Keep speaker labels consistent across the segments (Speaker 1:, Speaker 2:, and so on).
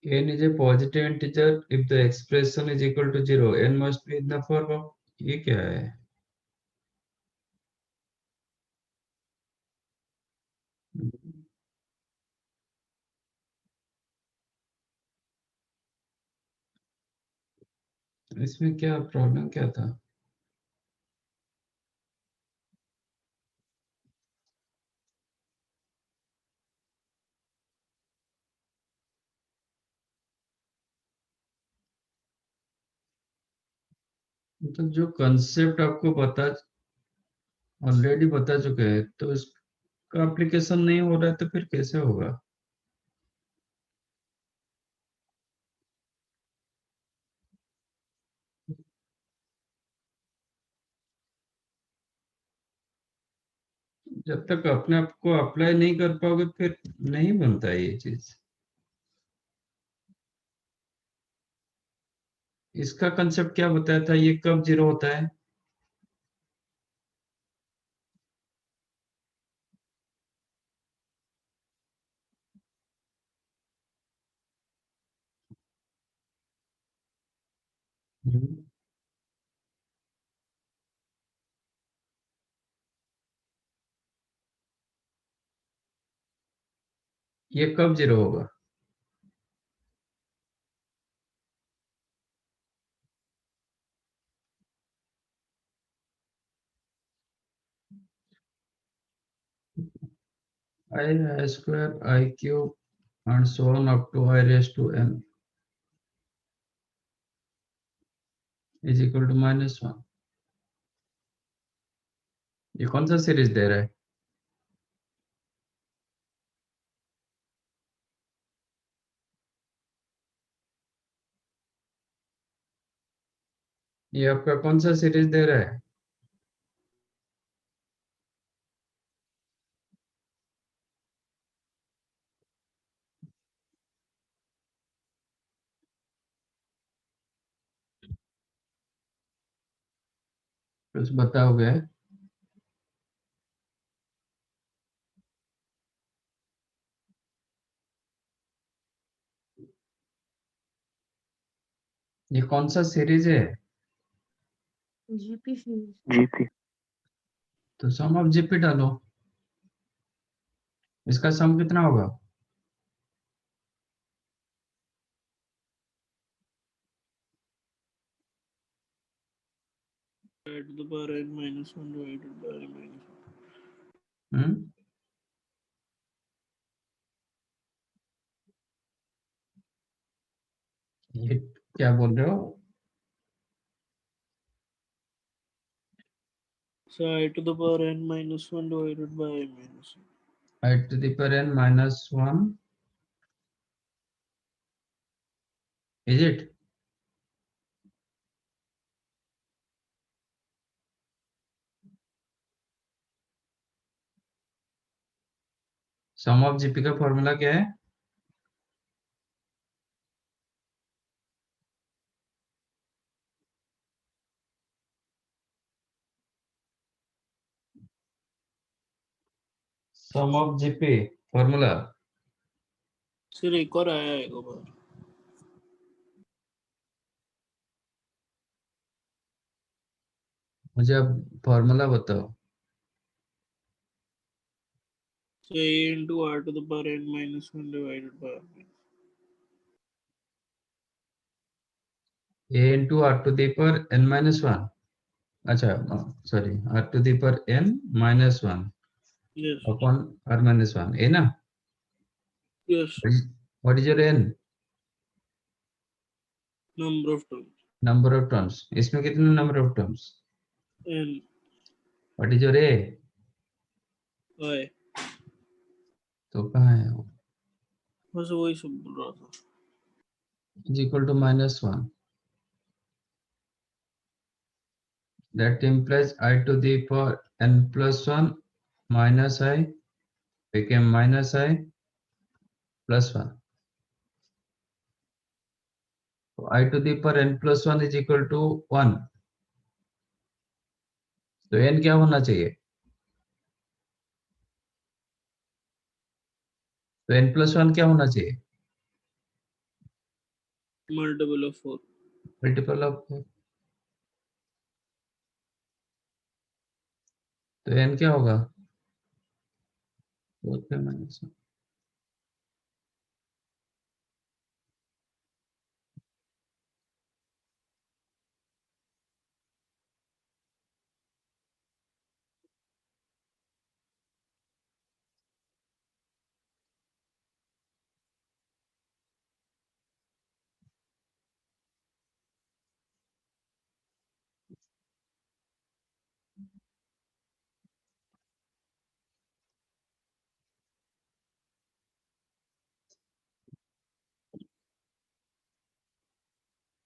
Speaker 1: n is a positive integer if the expression is equal to 0, n must be in the form of, ये क्या है? इसमें क्या problem क्या था? मतलब जो कंसेप्ट आपको ऑलरेडी बता चुके हैं, तो इसका एप्लीकेशन नहीं हो रहा है तो फिर कैसे होगा? जब तक अपने आप को अप्लाई नहीं कर पाओगे फिर नहीं बनता है ये चीज। इसका कंसेप्ट क्या बताया था, ये कब जीरो होता है? हम्म। ये कब जीरो होगा? I square I cube and so on up to I raised to n is equal to -1। ये कौन सा सीरीज दे रहा है? ये आपका कौन सा सीरीज दे रहा है? कुछ बताओगे? ये कौन सा सीरीज है?
Speaker 2: GP series.
Speaker 3: जीपी।
Speaker 1: तो सम ऑफ जीपी डालो। इसका सम कितना होगा?
Speaker 2: I to the power n minus 1 divided by n minus 1.
Speaker 1: हम्म। ये क्या बोल रहे हो?
Speaker 2: So I to the power n minus 1 divided by n minus 1.
Speaker 1: I to the power n minus 1, is it? Sum of GP का formula क्या है? सम of GP formula
Speaker 2: सिर्फ एक और आया है एक बार।
Speaker 1: मुझे अब फॉर्मूला बताओ।
Speaker 2: So a into r to the power n minus 1 divided by r minus 1.
Speaker 1: a into r to the power n minus 1, अच्छा sorry, r to the power n minus 1
Speaker 2: Yes.
Speaker 1: upon r minus 1, है ना?
Speaker 2: Yes.
Speaker 1: What is your n?
Speaker 2: Number of terms.
Speaker 1: Number of terms। इसमें कितने number of terms?
Speaker 2: n.
Speaker 1: What is your a?
Speaker 2: I.
Speaker 1: तो कहाँ है वो?
Speaker 2: बस वही सब बोल रहा था।
Speaker 1: is equal to -1। That implies I to the power n plus 1 minus I became minus I plus 1। So I to the power n plus 1 is equal to 1। तो n क्या होना चाहिए? तो n plus 1 क्या होना चाहिए?
Speaker 2: multiple of 4.
Speaker 1: मल्टीपल ऑफ 4, तो n क्या होगा? 4 पे -1।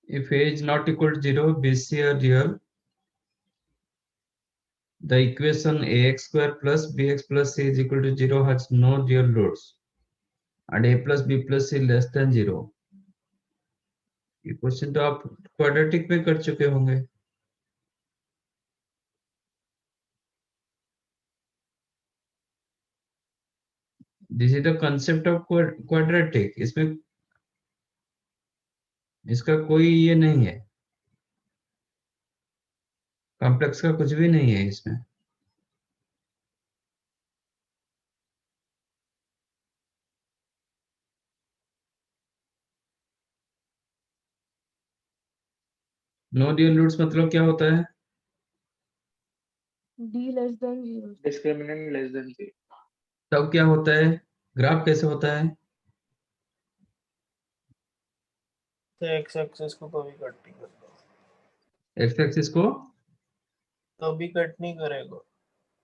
Speaker 1: If a is not equal to 0, BC are real, the equation ax square plus bx plus c is equal to 0 has no real roots, and a plus b plus c less than 0. ये question तो आप quadratic में कर चुके होंगे। This is the concept of quadratic. इसमें इसका कोई ये नहीं है, कॉम्प्लेक्स का कुछ भी नहीं है इसमें। नो रियल रूट्स मतलब क्या होता है?
Speaker 3: d less than 0.
Speaker 2: Discriminant less than 0.
Speaker 1: तब क्या होता है? ग्राफ कैसे होता है?
Speaker 2: तो एक्स एक्सिस को कभी कट नहीं करेगा,
Speaker 1: एक्स एक्सिस को
Speaker 2: कभी कट नहीं करेगा।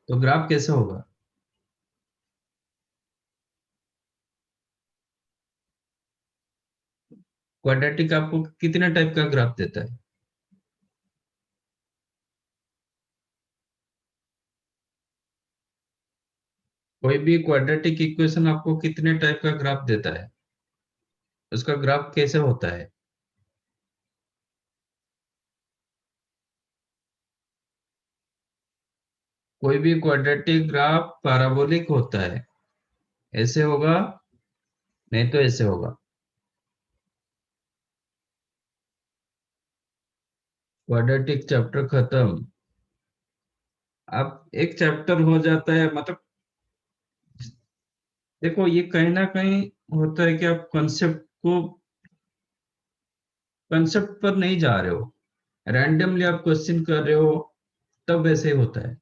Speaker 1: तो ग्राफ कैसे होगा? क्वाड्रेटिक आपको कितने टाइप का ग्राफ देता है? कोई भी क्वाड्रेटिक इक्वेशन आपको कितने टाइप का ग्राफ देता है? उसका ग्राफ कैसे होता है? कोई भी क्वाड्रेटिक ग्राफ पैराबोलिक होता है, ऐसे होगा, नहीं तो ऐसे होगा। क्वाड्रेटिक चैप्टर खत्म। अब एक चैप्टर हो जाता है, मतलब देखो ये कहीं ना कहीं होता है कि आप कंसेप्ट पर नहीं जा रहे हो, रैंडमली आप क्वेश्चन कर रहे हो, तब ऐसे होता है।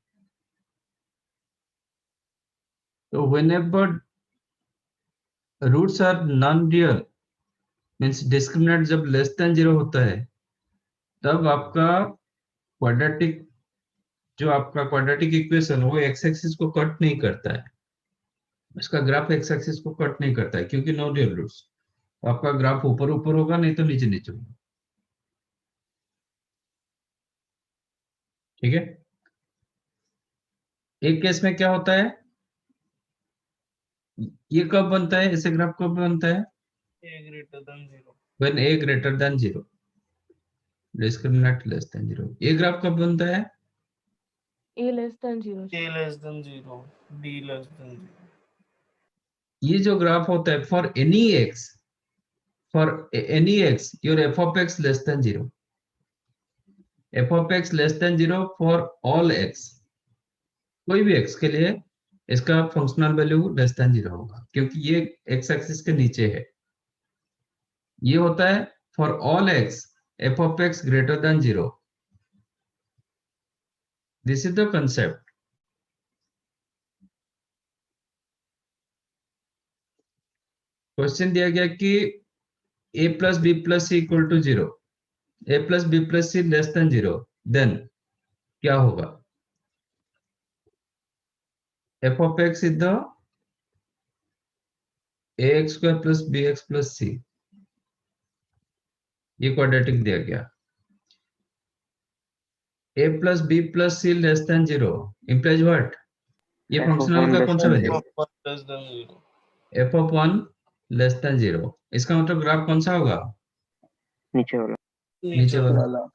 Speaker 1: तो whenever roots are non real means discriminant जब लेस देन 0 होता है, तब आपका क्वाड्रेटिक जो आपका क्वाड्रेटिक इक्वेशन वो एक्स एक्सिस को कट नहीं करता है, उसका ग्राफ एक्स एक्सिस को कट नहीं करता है, क्योंकि नो रियल रूट्स। आपका ग्राफ ऊपर ऊपर होगा, नहीं तो नीचे नीचे होगा। ठीक है। एक केस में क्या होता है, ये कब बनता है, ऐसे ग्राफ कब बनता है?
Speaker 2: a greater than 0.
Speaker 1: when a greater than 0, discriminant less than 0। ये ग्राफ कब बनता है?
Speaker 3: a less than 0.
Speaker 2: a less than 0, b less than 0.
Speaker 1: ये जो ग्राफ होता है for any x your f of x less than 0, f of x less than 0 for all x, कोई भी x के लिए इसका फंक्शनल वैल्यू लेस देन 0 होगा, क्योंकि ये x एक्सिस के नीचे है। ये होता है for all x f of x greater than 0। This is the concept. Question दिया गया कि a plus b plus c equal to 0, a plus b plus c less than 0, then क्या होगा? f of x is the ax square plus bx plus c। ये quadratic दिया गया। a plus b plus c less than 0 implies what? ये
Speaker 4: f of
Speaker 1: functional
Speaker 4: 1
Speaker 1: का
Speaker 4: less
Speaker 1: कौन सा
Speaker 4: than
Speaker 1: value?
Speaker 4: 0.
Speaker 2: Less than 0.
Speaker 1: f of 1 less than 0। इसका मतलब graph कौन सा होगा?
Speaker 4: नीचे वाला
Speaker 1: नीचे वाला।
Speaker 2: वाला।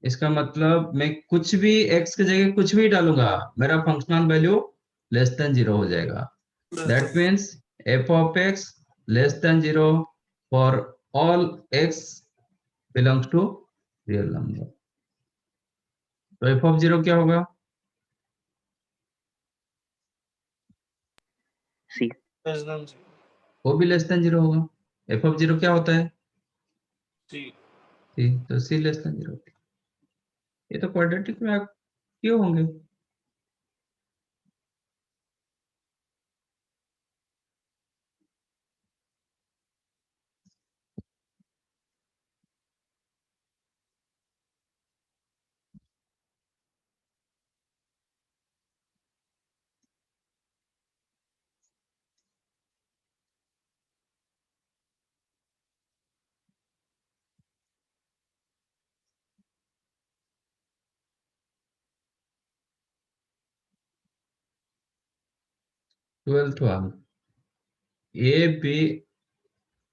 Speaker 1: इसका मतलब मैं कुछ भी x की जगह कुछ भी डालूंगा, मेरा फंक्शनल वैल्यू लेस देन 0 हो जाएगा। That means f of x less than 0 for all x belongs to real number. तो एफ ऑफ जीरो क्या होगा?
Speaker 4: C.
Speaker 2: less than C.
Speaker 1: वो भी लेस देन जीरो होगा। एफ ऑफ जीरो क्या होता है?
Speaker 2: C.
Speaker 1: सी, तो सी लेस देन जीरो। ये तो क्वाड्रेटिक में आप क्यों होंगे? Twelfth one, a b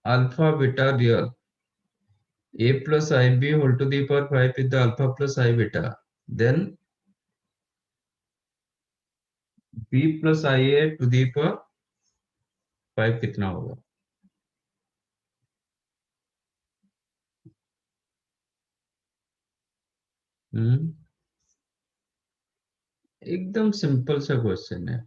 Speaker 1: alpha beta real, a plus ib whole to the power 5 with the alpha plus I beta, then b plus ia to the power 5 कितना होगा? हम्म, एकदम simple सा क्वेश्चन है।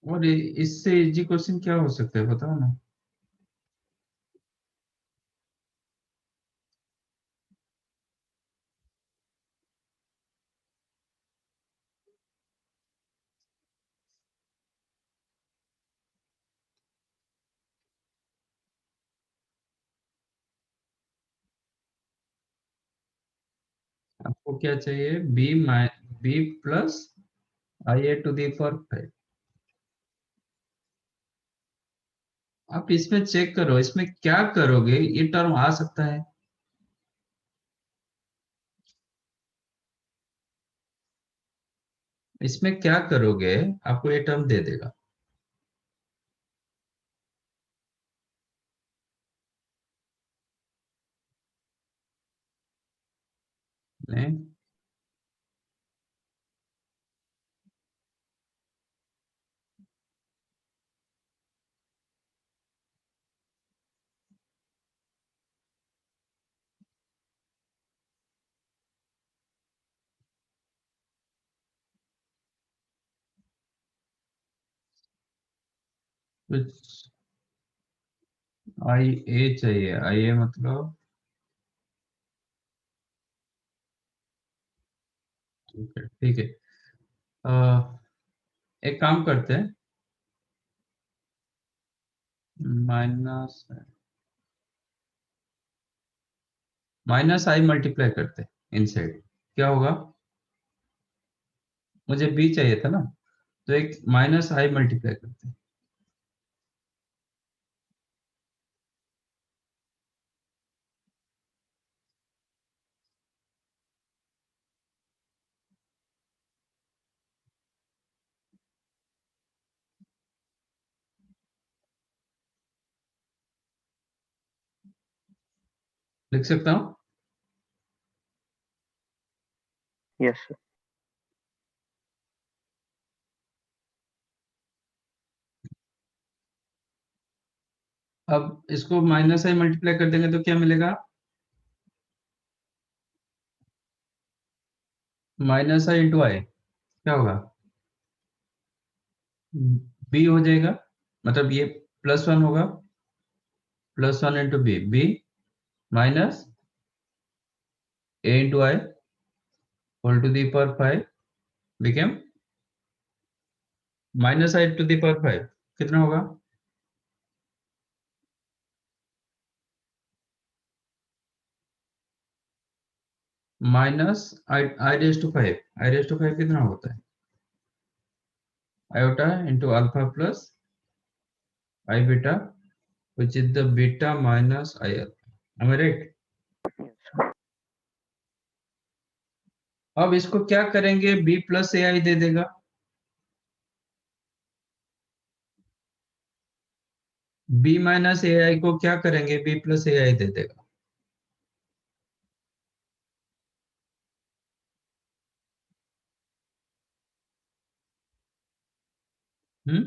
Speaker 1: और इससे इजी क्वेश्चन क्या हो सकता है बताओ ना? आपको क्या चाहिए? B plus I A to the power 5। आप इसमें चेक करो, इसमें क्या करोगे ये टर्म आ सकता है। इसमें क्या करोगे आपको ये टर्म दे देगा। नहीं, कुछ आई ए चाहिए। आई ए मतलब ठीक है। एक काम करते हैं, माइनस माइनस आई मल्टीप्लाई करते हैं इनसाइड, क्या होगा? मुझे बी चाहिए था ना, तो एक माइनस आई मल्टीप्लाई करते हैं। लिख सकता हूँ?
Speaker 4: Yes, sir.
Speaker 1: अब इसको माइनस आई मल्टीप्लाई कर देंगे तो क्या मिलेगा? माइनस आई इंटू आई क्या होगा? बी हो जाएगा, मतलब ये प्लस वन होगा, plus one into B, B minus A into I whole to the power 5 became minus I to the power 5 कितना होगा? Minus I I raise to 5, I raise to 5 कितना होता है? Iota into alpha plus I beta which is the beta minus IL. Am I right?
Speaker 4: Yes, sir.
Speaker 1: अब इसको क्या करेंगे? b plus ए आई दे देगा। b माइनस ए आई को क्या करेंगे? b प्लस ए आई दे देगा। हम्म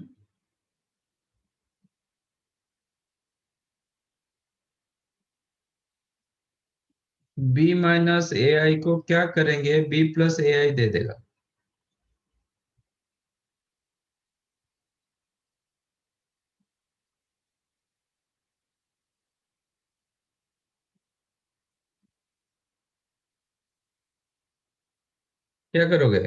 Speaker 1: बी माइनस ए आई को क्या करेंगे, बी प्लस ए आई दे देगा। क्या करोगे?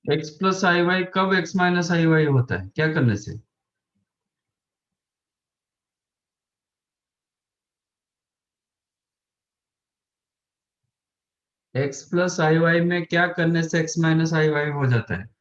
Speaker 1: एक्स प्लस आई वाई कब एक्स माइनस आई वाई होता है, क्या करने से? एक्स प्लस आई वाई में क्या करने से एक्स माइनस आई वाई हो जाता है?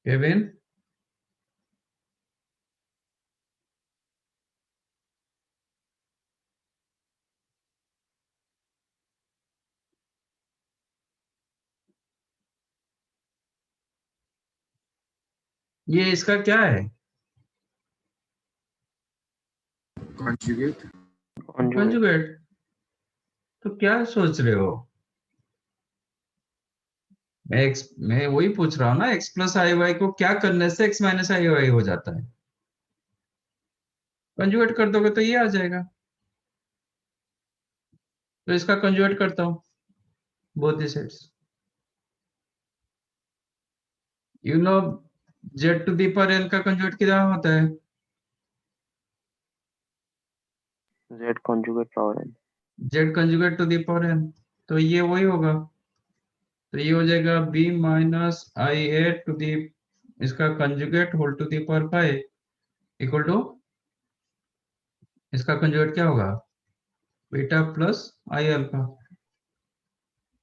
Speaker 1: केविन, ये इसका क्या है?
Speaker 5: conjugate
Speaker 4: Conjugate.
Speaker 1: कंजुगेट। तो क्या सोच रहे हो? मैं वही पूछ रहा हूँ ना, एक्स प्लस आई वाई को क्या करने से एक्स माइनस आई वाई हो जाता है? कंजुगेट कर दोगे तो ये आ जाएगा। तो इसका कंजुगेट करता हूँ, both the sides. You know, Z to the power N का कंजुगेट कितना होता है?
Speaker 4: Z conjugate power n.
Speaker 1: Z conjugate to the power N. तो ये वही होगा। तो ये हो जाएगा B minus I A to the, इसका conjugate whole to the power 5 equal to, इसका कंजुगेट क्या होगा? Beta plus I alpha.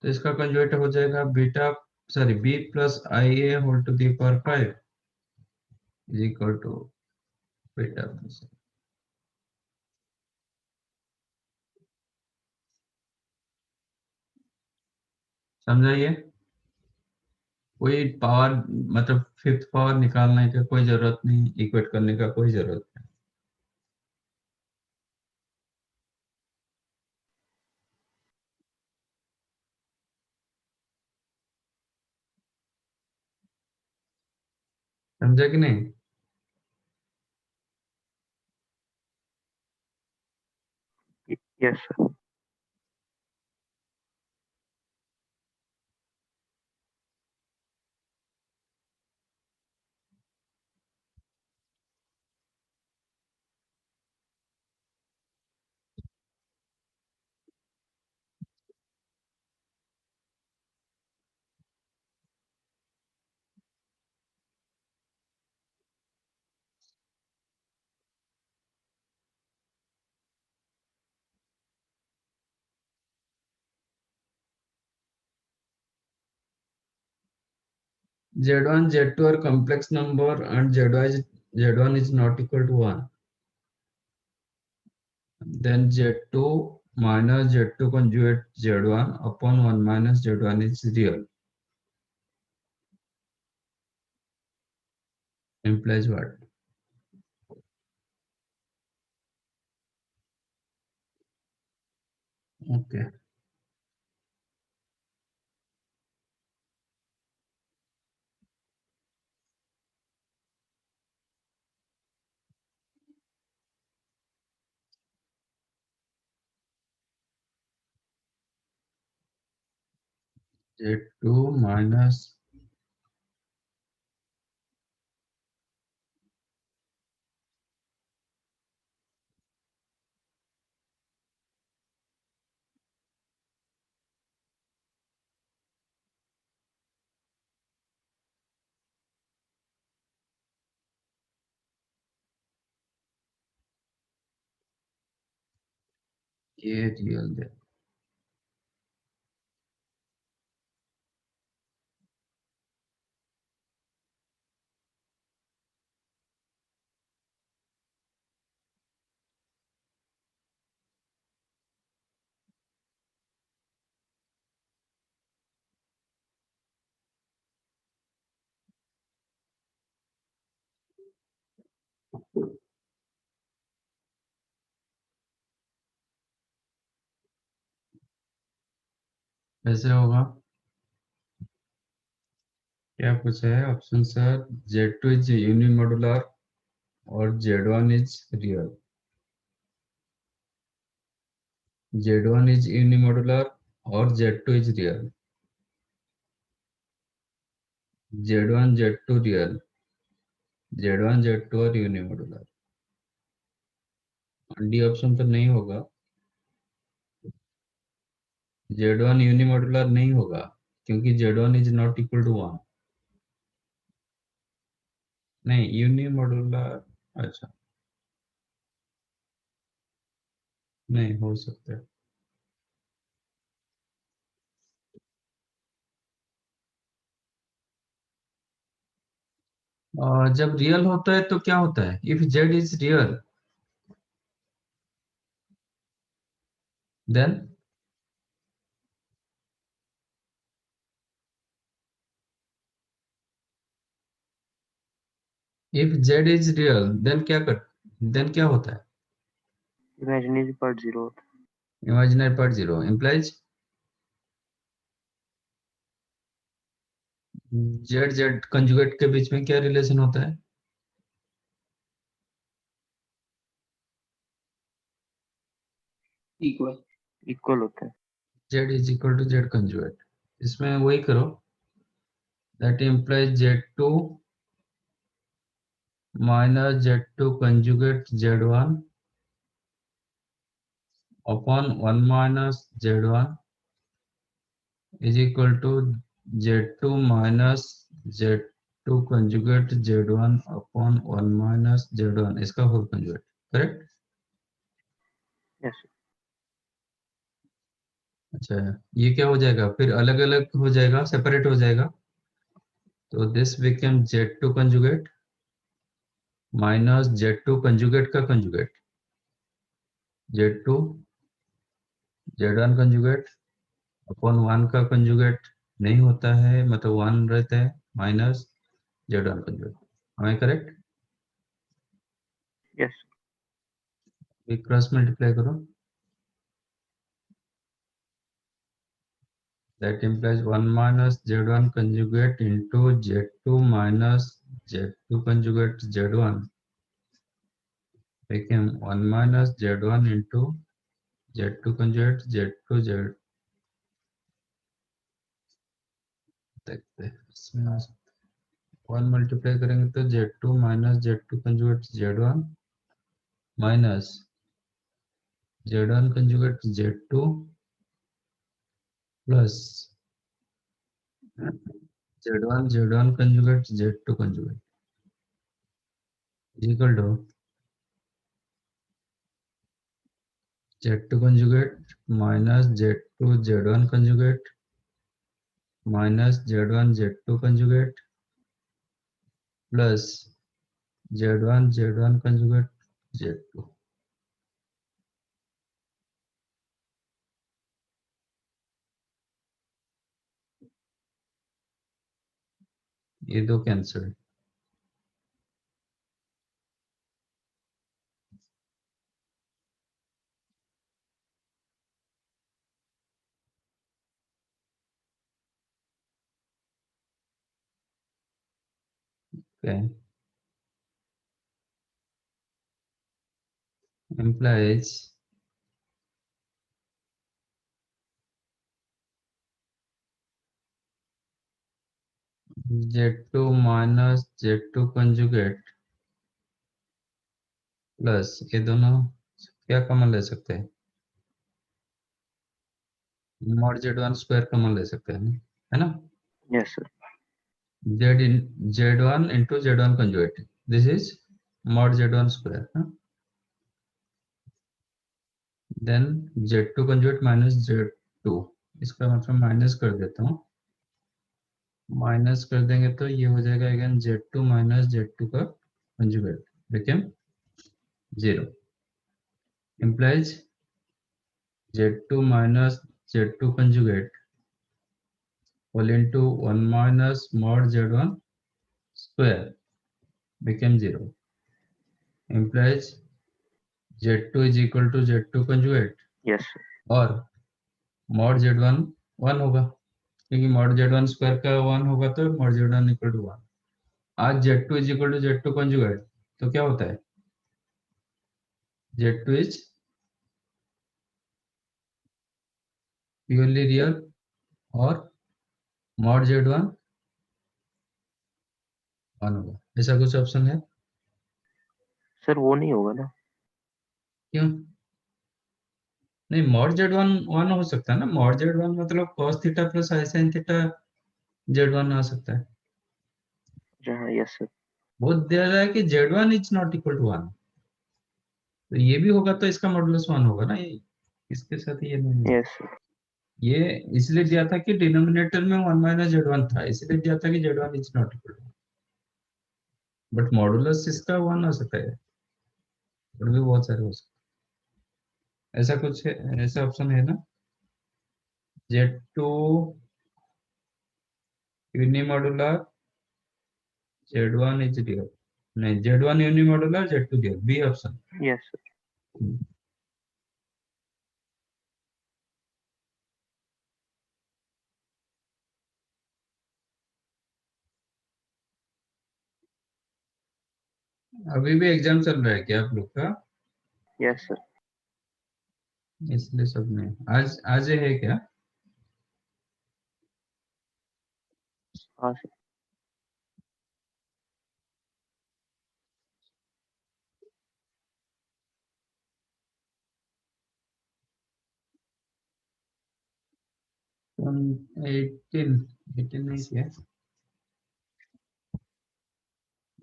Speaker 1: तो इसका कंजुगेट हो जाएगा beta, sorry B plus I A whole to the power 5 is equal to beta plus. समझाइए। कोई पावर, मतलब फिफ्थ पावर निकालने का कोई जरूरत नहीं, इक्वेट करने का कोई जरूरत नहीं। समझा कि नहीं?
Speaker 4: Yes, sir.
Speaker 1: z1 z2 are complex number and z1 is not equal to 1, then z2 minus z2 conjugate z1 upon 1 minus z1 is real, implies what? Okay. z2 minus, ये रियल है। कैसे होगा? क्या पूछा है ऑप्शन सर? Z2 इज यूनिमोडुलर और Z1 is real. Z1 is unimodular or Z2 is real. Z1, Z2 real. Z1, Z2 और unimodular. D option तो नहीं होगा. Z1 unimodular नहीं होगा क्योंकि Z1 is not equal to 1. नहीं, unimodular. अच्छा, नहीं हो सकता है. जब रियल होता है तो क्या होता है? If Z is real, then if Z is real, then क्या होता है?
Speaker 4: Imaginary part 0 होता है.
Speaker 1: Imaginary part 0 implies Z conjugate के बीच में क्या रिलेशन होता है?
Speaker 2: equal.
Speaker 4: Equal होता है.
Speaker 1: Z is equal to Z conjugate. इसमें वही करो. That implies Z2 minus Z2 conjugate Z1 upon 1 minus Z1 is equal to Z2 minus Z2 conjugate Z1 upon 1 minus Z1 इसका whole conjugate. Correct?
Speaker 4: Yes, sir.
Speaker 1: अच्छा, ये क्या हो जाएगा फिर? अलग अलग हो जाएगा, सेपरेट हो जाएगा. तो this become Z2 conjugate minus Z2 conjugate का conjugate Z2 Z1 conjugate upon 1 का कंजुगेट नहीं होता है, मतलब 1 रहता है, माइनस Z1 कंजुगेट. हमें correct?
Speaker 4: Yes, sir.
Speaker 1: Cross multiply करो. That implies 1 minus Z1 conjugate into Z2 minus Z2 conjugate Z1 became 1 minus Z1 into Z2 conjugate Z2 Z. देखते हैं इसमें 1 मल्टीप्लाई करेंगे तो Z2 minus Z2 conjugate Z1 minus Z1 conjugate Z2 plus Z1 conjugate Z2 conjugate is equal to Z2 conjugate minus Z2 Z1 conjugate minus Z1 Z2 conjugate plus Z1 Z1 conjugate Z2. ये दो cancel. Okay. Implies Z2 minus Z2 conjugate plus ये दोनों क्या common ले सकते हैं? Mod Z1 square common ले सकते हैं, है ना?
Speaker 4: Yes, sir.
Speaker 1: Z1 into Z1 conjugate. This is mod Z1 square. Huh? Then Z2 conjugate minus Z2. इसका मतलब माइनस कर देता हूँ. माइनस कर देंगे तो ये हो जाएगा अगेन Z2 minus Z2 का conjugate became 0. Implies Z2 minus Z2 conjugate whole into 1 minus mod Z1 square became 0. Implies Z2 is equal to Z2 conjugate
Speaker 4: Yes, sir.
Speaker 1: or mod Z1 1 होगा, क्योंकि mod z1 square का 1 होगा तो mod z1 equal to 1। आज z2 is equal to z2 conjugate, तो क्या होता है, z2 इज प्योरली रियल और मॉड z1 1 होगा। ऐसा कुछ ऑप्शन है?
Speaker 4: सर वो नहीं होगा ना।
Speaker 1: क्यों नहीं? मॉड z1 1 हो सकता है ना, मॉड z1 मतलब cos theta plus i sin theta z1 आ सकता है।
Speaker 4: हाँ यस सर।
Speaker 1: वो दे रहा है कि z1 is not equal to 1, तो ये भी होगा तो इसका मॉडुलस 1 होगा ना, ये इसके साथ ये नहीं है।
Speaker 4: Yes sir.
Speaker 1: ये इसलिए दिया था कि डिनोमिनेटर में 1 माइनस z1 था, इसलिए दिया था कि z1 is not equal to, but modulus इसका 1 आ सकता है, और भी बहुत सारे हो सकते हैं। ऐसा कुछ है, ऐसा ऑप्शन है ना, z2 यूनिमॉड्युलर z1 इज रियल, नहीं z1 unimodular z2 real, B option.
Speaker 4: Yes sir.
Speaker 1: अभी भी एग्जाम चल रहा है क्या आप लोग का?
Speaker 4: Yes sir.
Speaker 1: इसलिए सब में आज आज है क्या?
Speaker 4: हाँ सर।
Speaker 1: तो 18 18 नहीं किया,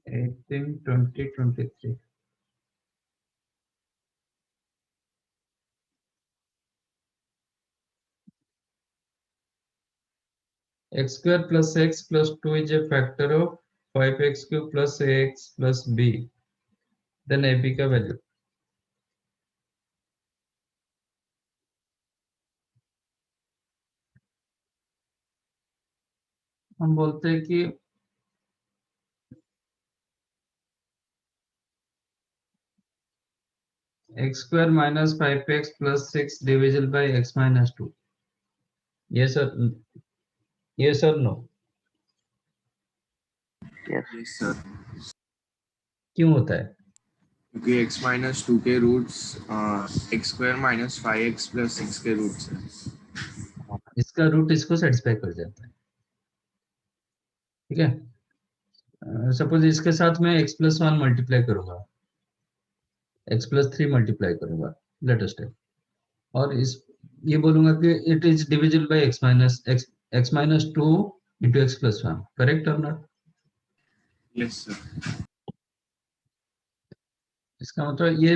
Speaker 1: 18 20 23 x square plus x plus 2 is a factor of 5x cube plus ax plus b, then ab का वैल्यू। हम बोलते हैं कि x square minus 5x plus 6 divisible by x minus 2, yes or yes or no?
Speaker 4: Yes.
Speaker 5: Yes sir,
Speaker 1: क्यों होता है?
Speaker 5: क्योंकि x minus 2 के roots X square minus 5x plus 6 के रूट्स हैं।
Speaker 1: इसका रूट इसको सेटिस्फाई कर जाता है, ठीक है। सपोज इसके साथ मैं x प्लस 1 मल्टीप्लाई करूंगा, x प्लस 3 मल्टीप्लाई करूंगा, लेटेस्ट है, और इस ये बोलूंगा कि it is divisible bye x minus 2 into x plus 1, correct और नॉट?
Speaker 5: Yes sir.
Speaker 1: इसका मतलब ये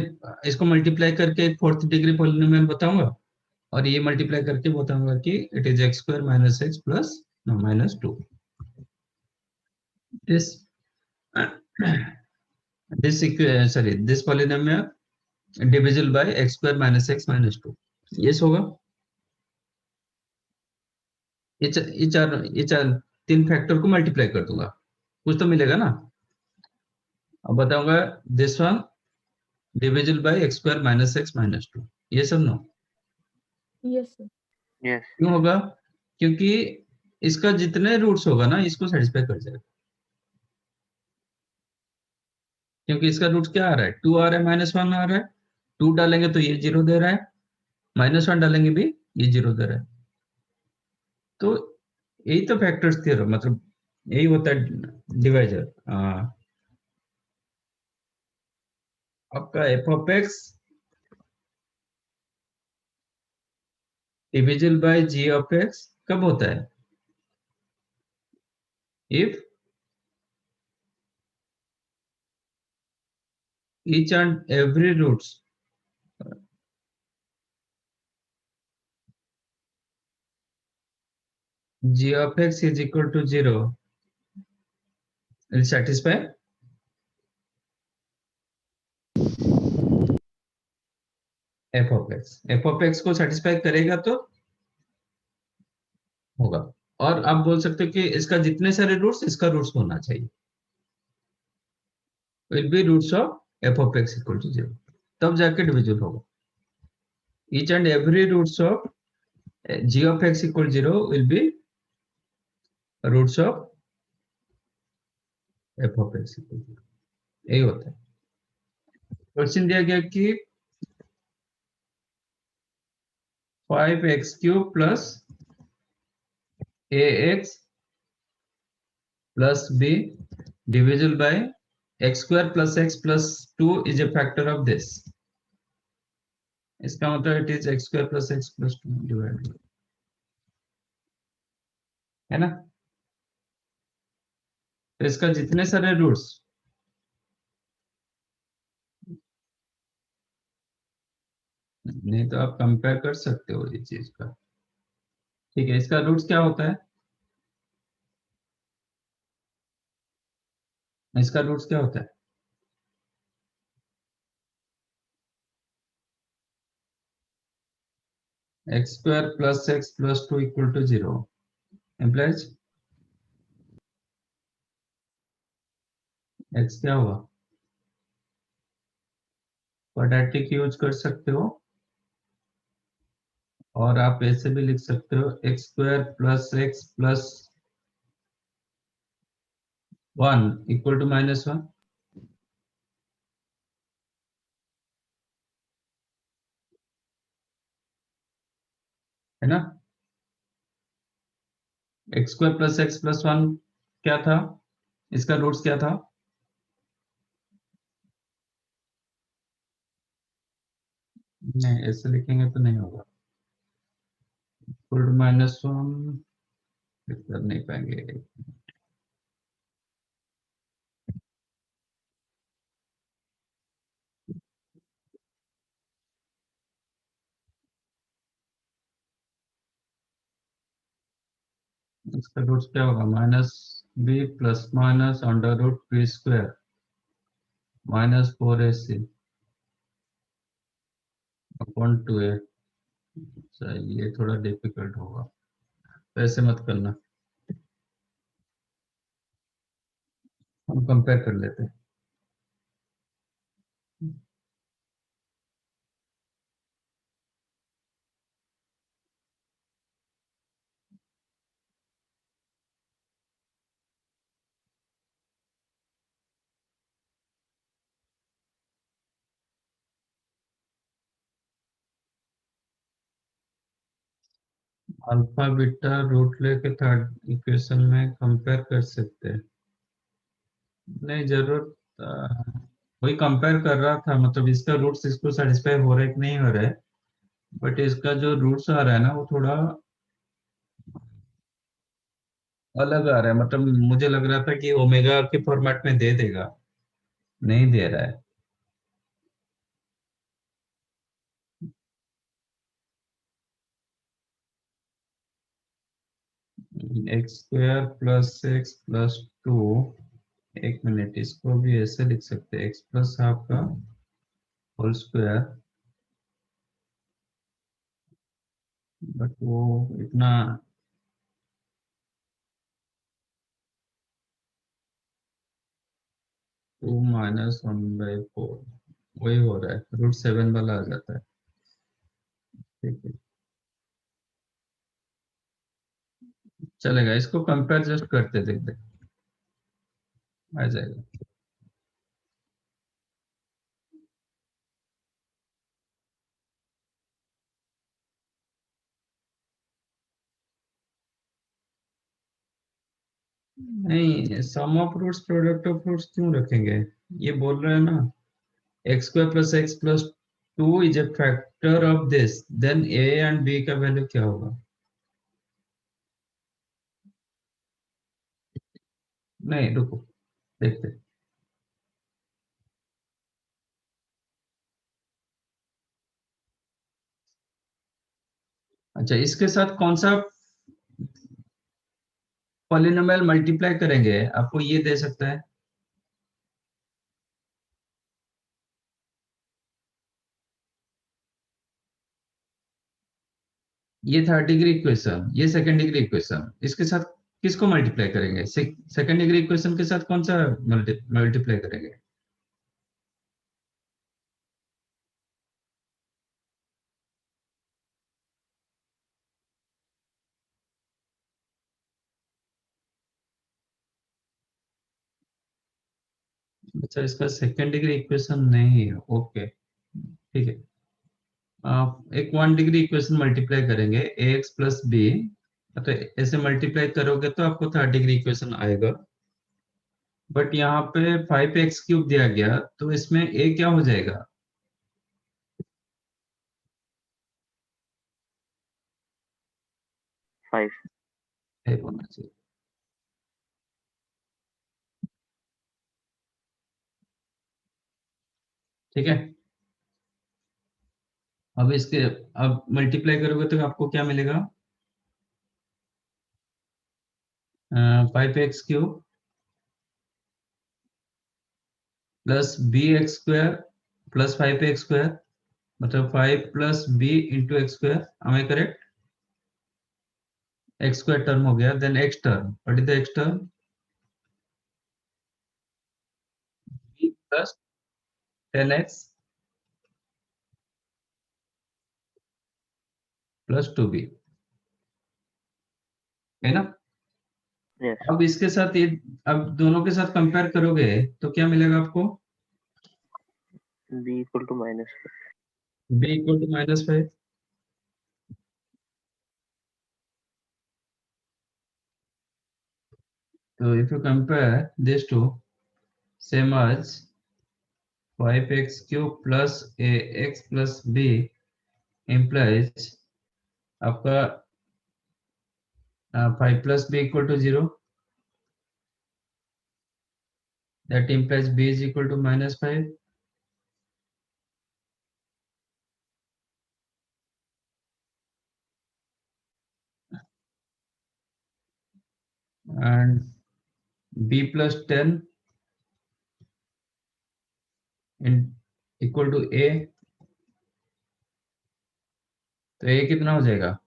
Speaker 1: इसको मल्टीप्लाई करके एक फोर्थ डिग्री पॉलिनोमियल बताऊंगा, और ये मल्टीप्लाई करके बताऊंगा कि it is x square minus x plus minus 2। This this polynomial divisible by x square minus x minus 2, yes होगा। ये चार तीन फैक्टर को मल्टीप्लाई कर दूंगा, कुछ तो मिलेगा ना। अब बताऊंगा this one divisible by x square minus x minus 2, ये सब नो।
Speaker 3: Yes, sir.
Speaker 4: यस।
Speaker 1: क्यों होगा? क्योंकि इसका जितने रूट्स होगा ना इसको सेटिस्फाई कर जाएगा, क्योंकि इसका रूट क्या आ रहा है, 2 आ रहा है, माइनस 1 आ रहा है, 2 डालेंगे तो ये 0 दे रहा है, माइनस 1 डालेंगे भी ये 0 दे रहा है। तो यही तो फैक्टर्स थ्योरम, मतलब यही होता है डिवाइजर। आपका F of X divisible by G of X कब होता है? If each and every roots g of x is equal to 0 will satisfy f of x। f of x को सेटिस्फाई करेगा तो होगा। और आप बोल सकते हो कि इसका जितने सारे रूट्स इसका रूट्स होना चाहिए, will be roots of f of x equal to 0, तब जाके डिविजिबल होगा। Each and every roots of g of x equal 0 will be roots of f of x equal 0. यही होता है. क्वेश्चन दिया गया कि 5x cube plus ax plus b divisible by x square plus x plus 2 is a factor of this. इसका मतलब it is x square plus x plus 2 divided, है ना. तो इसका जितने सारे रूट्स, नहीं तो आप कंपेयर कर सकते हो ये चीज का. ठीक है, इसका रूट्स क्या होता है, इसका रूट्स क्या होता है. x square plus x plus 2 equal to 0 implies x क्या होगा. क्वाड्रेटिक यूज कर सकते हो और आप ऐसे भी लिख सकते हो x square plus x plus 1 equal to -1. है ना. x square plus x plus 1 क्या था, इसका रूट्स क्या था. नहीं, ऐसे लिखेंगे तो नहीं होगा. इक्वल टू -1 कर नहीं पाएंगे. इसका रूट्स क्या होगा, -b plus minus under root b square -4ac upon 2a. ये थोड़ा डिफिकल्ट होगा, तो ऐसे मत करना, हम कंपेयर कर लेते हैं. अल्फा बीटा रूट लेके थर्ड इक्वेशन में कंपेयर कर सकते हैं. नहीं जरूरत, वही कंपेयर कर रहा था, मतलब इसका रूट्स इसको सेटिस्फाई हो रहा है कि नहीं हो रहा है. बट इसका जो रूट्स आ रहा है ना वो थोड़ा अलग आ रहा है, मतलब मुझे लग रहा था कि ओमेगा के फॉर्मेट में दे देगा, नहीं दे रहा है. X square plus X plus 2, एक मिनट, इसको भी ऐसे लिख सकते हैं, एक्स प्लस हाफ का होल स्क्वायर, बट वो इतना 2 -1/4 वही हो रहा है, √7 वाला आ जाता है. ठीक है, चलेगा, इसको कंपेयर जस्ट करते देखते आ जाएगा. नहीं, sum of roots product of roots क्यों रखेंगे, ये बोल रहे हैं ना, X square plus X plus 2 is a factor of this, then A and B का वैल्यू क्या होगा. नहीं रुको, देखते हैं. अच्छा, इसके साथ कौन सा पॉलिनोमियल मल्टीप्लाई करेंगे, आपको ये दे सकता है. ये थर्ड डिग्री इक्वेशन, ये सेकंड डिग्री इक्वेशन, इसके साथ किसको मल्टीप्लाई करेंगे, सेकंड डिग्री इक्वेशन के साथ कौन सा मल्टीप्लाई करेंगे. अच्छा, इसका सेकेंड डिग्री इक्वेशन नहीं है, ओके ठीक है। आप एक 1 डिग्री इक्वेशन मल्टीप्लाई करेंगे, ax प्लस बी, तो ऐसे मल्टीप्लाई करोगे तो आपको 3rd डिग्री इक्वेशन आएगा। बट यहाँ पे 5x³ दिया गया, तो इसमें a क्या हो जाएगा?
Speaker 4: 5.
Speaker 1: 5 होना चाहिए। ठीक है, अब इसके अब मल्टीप्लाई करोगे तो आपको क्या मिलेगा? 5x³ plus bx² plus 5x², मतलब 5 plus b into x²। am I correct? x² term हो गया, then x term, what is the x term? b plus 10x plus 2b, है ना?
Speaker 4: Yes.
Speaker 1: अब इसके साथ ये, अब दोनों के साथ कंपेयर करोगे तो क्या मिलेगा आपको?
Speaker 4: B equal to -5.
Speaker 1: b equal to -5। तो if you compare this to, same as 5x³ plus ax plus b implies आपका 5 plus b equal to 0, that implies b is equal to -5। and b plus 10 in equal to a, तो a कितना हो जाएगा?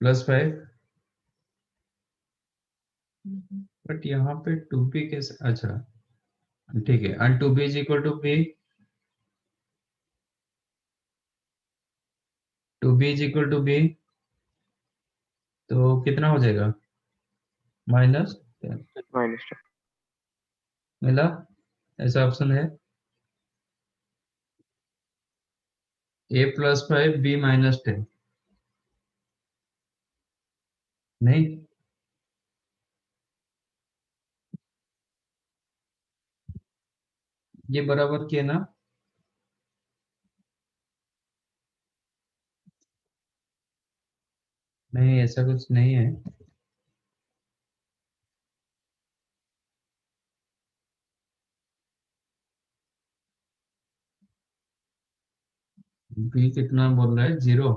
Speaker 1: +5। But यहाँ पे 2b कैसे? अच्छा ठीक है, and 2b is equal to b, 2b is equal to b, तो कितना हो जाएगा? -10
Speaker 4: -10.
Speaker 1: मिला? ऐसा ऑप्शन है, a प्लस 5 b -10, नहीं? ये बराबर किया ना? नहीं, ऐसा कुछ नहीं है। b कितना बोल रहा है? 0।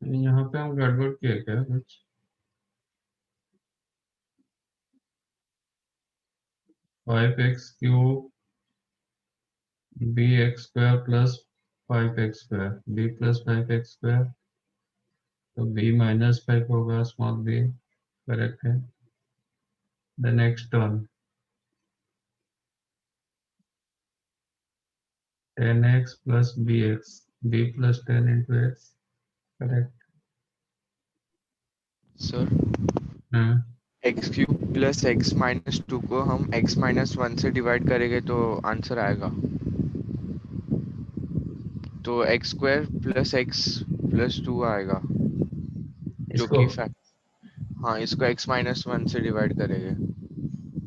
Speaker 1: यहाँ पे हम गड़बड़ किया क्या कुछ? 5x³ bx² plus 5x², b plus 5x², तो b -5 होगा, स्मॉल b, करेक्ट है। The next term 10x plus bx, b plus 10 into x, correct.
Speaker 5: Sir
Speaker 1: हाँ,
Speaker 5: x³ प्लस x-2 को हम x-1 से डिवाइड करेंगे तो आंसर आएगा। तो x² प्लस x प्लस 2 आएगा, जो
Speaker 1: इसको,
Speaker 5: कि फैक्ट, हाँ इसको x-1 से डिवाइड करेंगे।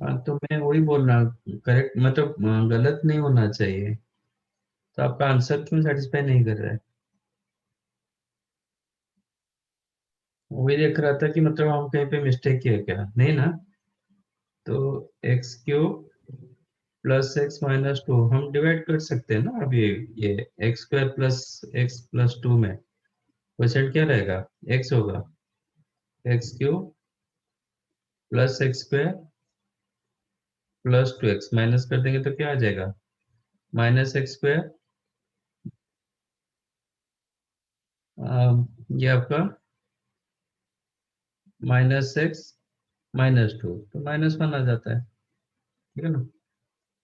Speaker 1: हाँ, तो मैं वही बोल रहा हूँ, करेक्ट मतलब गलत नहीं होना चाहिए। तो आपका आंसर क्यों सेटिस्फाई नहीं कर रहा है? वही देख रहा था कि मतलब हम कहीं पे मिस्टेक किया क्या, नहीं ना? तो x³ प्लस x-2 हम डिवाइड कर सकते हैं ना अभी, ये x² प्लस x प्लस 2 में, क्वेश्चन क्या रहेगा? x होगा x³ plus x² plus 2x, minus कर देंगे तो क्या आ जाएगा? -x², ये आपका -x -2, तो -1 आ जाता है, ठीक है ना?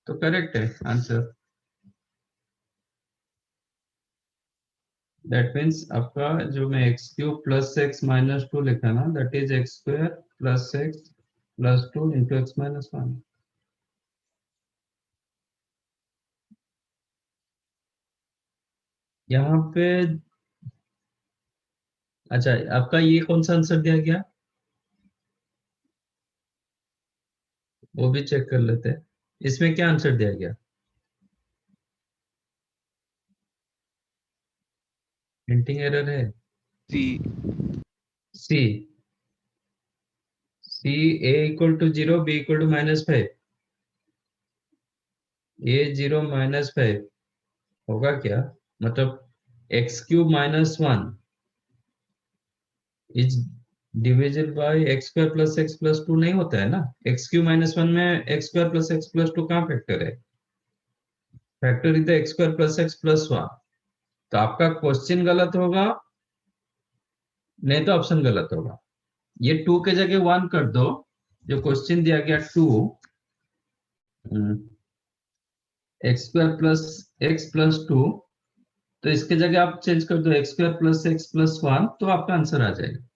Speaker 1: तो करेक्ट है आंसर। दैट मीन्स आपका जो मैं x³ प्लस x -2 लिखा ना, that is x² plus x plus 2 into x -1। यहाँ पे अच्छा, आपका ये कौन सा आंसर दिया गया, वो भी चेक कर लेते हैं। इसमें क्या आंसर दिया गया? प्रिंटिंग एरर है।
Speaker 5: C.
Speaker 1: C C a equal to 0, b equal to -5, a 0 -5 होगा क्या? मतलब x³ -1 is divisible by x² plus x plus 2 नहीं होता है ना? x³ -1 में x² प्लस x प्लस 2 कहाँ फैक्टर है? Factor is x² plus x plus 1। तो आपका क्वेश्चन गलत होगा, नहीं तो ऑप्शन गलत होगा। ये 2 के जगह 1 कर दो, जो क्वेश्चन दिया गया 2 x² प्लस x प्लस 2, तो इसके जगह आप चेंज कर दो x² प्लस x प्लस 1, तो आपका आंसर आ जाएगा।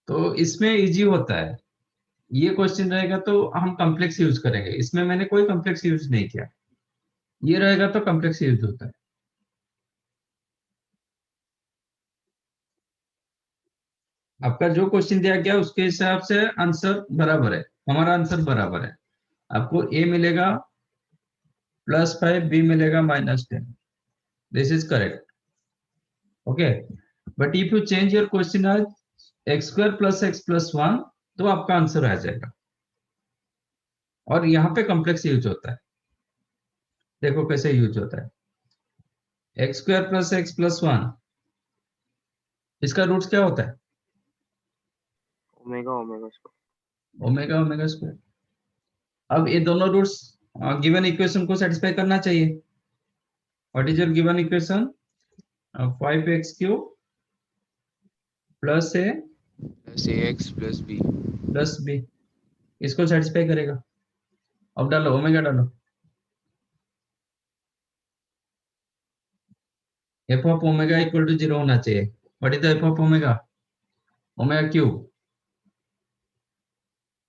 Speaker 1: तो इसमें इजी होता है। ये क्वेश्चन रहेगा तो हम कॉम्प्लेक्स यूज करेंगे, इसमें मैंने कोई कॉम्प्लेक्स यूज नहीं किया। ये रहेगा तो कॉम्प्लेक्स यूज होता है। आपका जो क्वेश्चन दिया गया उसके हिसाब से आंसर बराबर है, हमारा आंसर बराबर है। आपको a मिलेगा +5, b मिलेगा -10। This is correct, okay. But if you change your question आज x² प्लस x प्लस 1, तो आपका आंसर आ जाएगा। और यहाँ पे कॉम्प्लेक्स यूज होता है, देखो कैसे यूज होता है। x² प्लस x प्लस 1, इसका रूट्स क्या होता है?
Speaker 4: Omega omega square.
Speaker 1: Omega omega square. अब ये दोनों रूट्स गिवन इक्वेशन को सेटिस्फाई करना चाहिए। What is your given equation? 5x³ plus a
Speaker 5: Plus ax plus b.
Speaker 1: Plus b, इसको सेटिस्फाई करेगा। अब डालो ओमेगा डालो, F of omega equal to 0 होना चाहिए। What is the F of omega? Omega cube,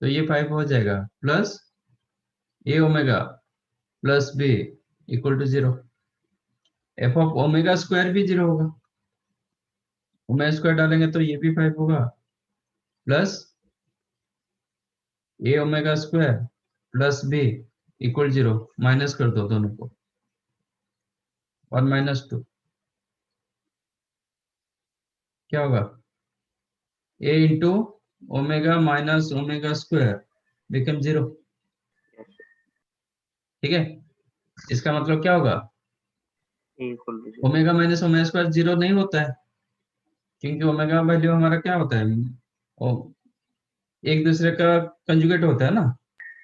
Speaker 1: तो ये 5 हो जाएगा, plus A omega plus B equal to 0। F of omega square भी 0 होगा, ओमेगा स्क्वायर डालेंगे तो ये भी 5 होगा, plus A omega square plus B equal 0, minus कर दो दोनों को, 1 -2 क्या होगा? A into omega minus omega square become 0, ठीक है। इसका मतलब क्या होगा?
Speaker 4: A equal to 0।
Speaker 1: Omega minus omega square 0 नहीं होता है, क्योंकि ओमेगा वैल्यू हमारा क्या होता है? ओ, एक दूसरे का कंजुगेट होता है ना।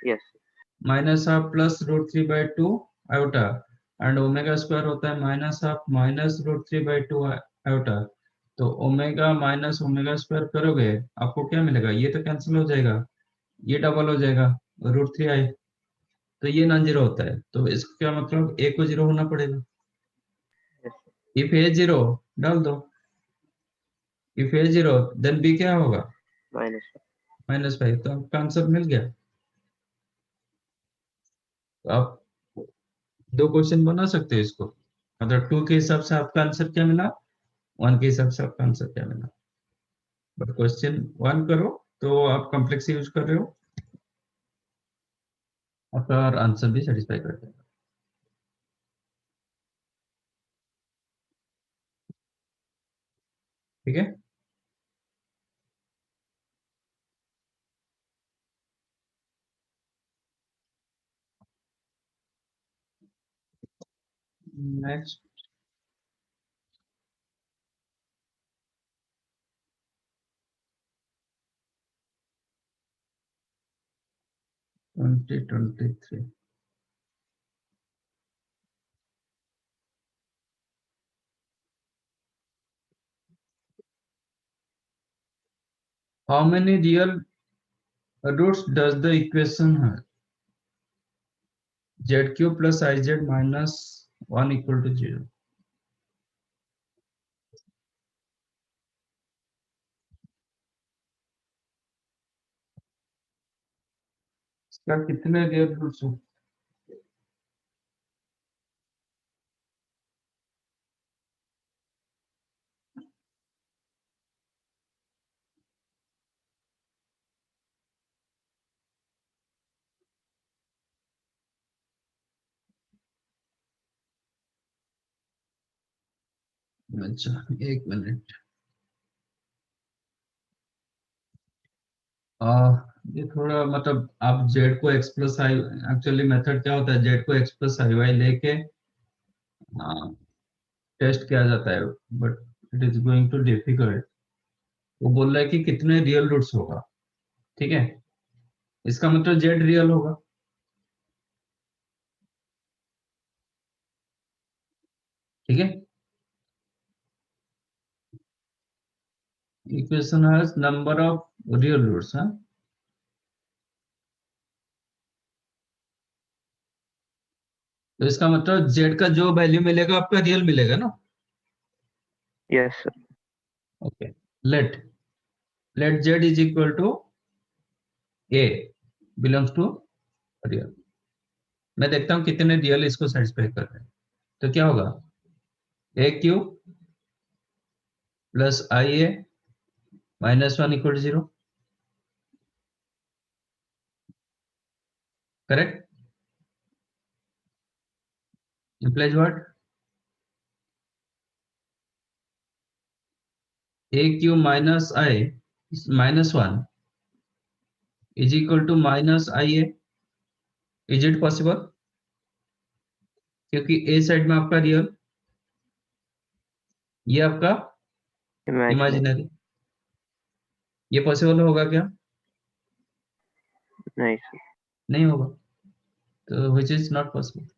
Speaker 4: Yes.
Speaker 1: -12 √3/2 iota, and omega square होता है -12 आयोटा। तो ओमेगा माइनस ओमेगा स्क्वायर करोगे, आपको क्या मिलेगा? ये तो कैंसिल हो जाएगा, ये डबल हो जाएगा, √3i, तो ये नॉन जीरो होता है। तो इसका क्या मतलब? a को 0 होना पड़ेगा। इफ a 0 डाल दो, इफ a 0 देन b क्या होगा?
Speaker 4: माइनस।
Speaker 1: -5, तो आपका आंसर मिल गया। तो आप दो क्वेश्चन बना सकते हो इसको, मतलब 2 के हिसाब से आपका आंसर क्या मिला, 1 के हिसाब से आपका आंसर क्या मिला। बट क्वेश्चन 1 करो तो आप कॉम्प्लेक्स यूज कर रहे हो, आपका आंसर भी सेटिस्फाई कर देगा, ठीक है। Next twenty 23. How many real roots does the equation have? Z cube plus IZ minus 1 equal to 0. इसका कितने रियल रूट्स हैं? अच्छा, एक मिनट. ये थोड़ा मतलब आप z को x plus I, actually method क्या होता है, z को x प्लस आई वाई लेके टेस्ट किया जाता है, but it is going to difficult. वो बोल रहा है कि कितने रियल रूट्स होगा. ठीक है, इसका मतलब z रियल होगा. ठीक है, equation has number of real roots. हाँ, तो इसका मतलब z का जो वैल्यू मिलेगा आपका रियल मिलेगा ना.
Speaker 4: Yes, sir.
Speaker 1: Okay, let let z is equal to a belongs to real. मैं देखता हूँ कितने रियल इसको सेटिस्फाई कर रहे हैं. तो क्या होगा, a cube plus I A minus 1 equal to 0. Correct. implies what? a cube minus I minus 1 is equal to minus I A. Is it possible? क्योंकि a साइड में आपका रियल, ये आपका
Speaker 4: Imaginary.
Speaker 1: इमेजिनरी. ये पॉसिबल होगा क्या?
Speaker 4: Nice, sir.
Speaker 1: नहीं होगा. तो विच इज नॉट पॉसिबल.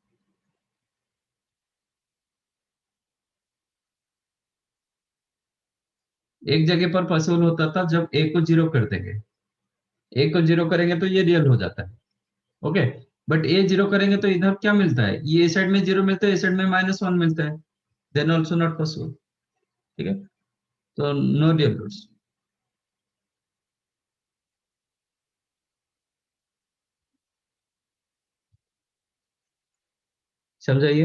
Speaker 1: एक जगह पर पॉसिबल होता था जब a को जीरो कर देंगे. a को जीरो करेंगे तो ये रियल हो जाता है. ओके, बट a जीरो करेंगे तो इधर क्या मिलता है, ये a साइड में जीरो मिलता है, a साइड में माइनस 1 मिलता है. Then also not possible. ठीक है, तो नो रियल रूट्स. समझाइए.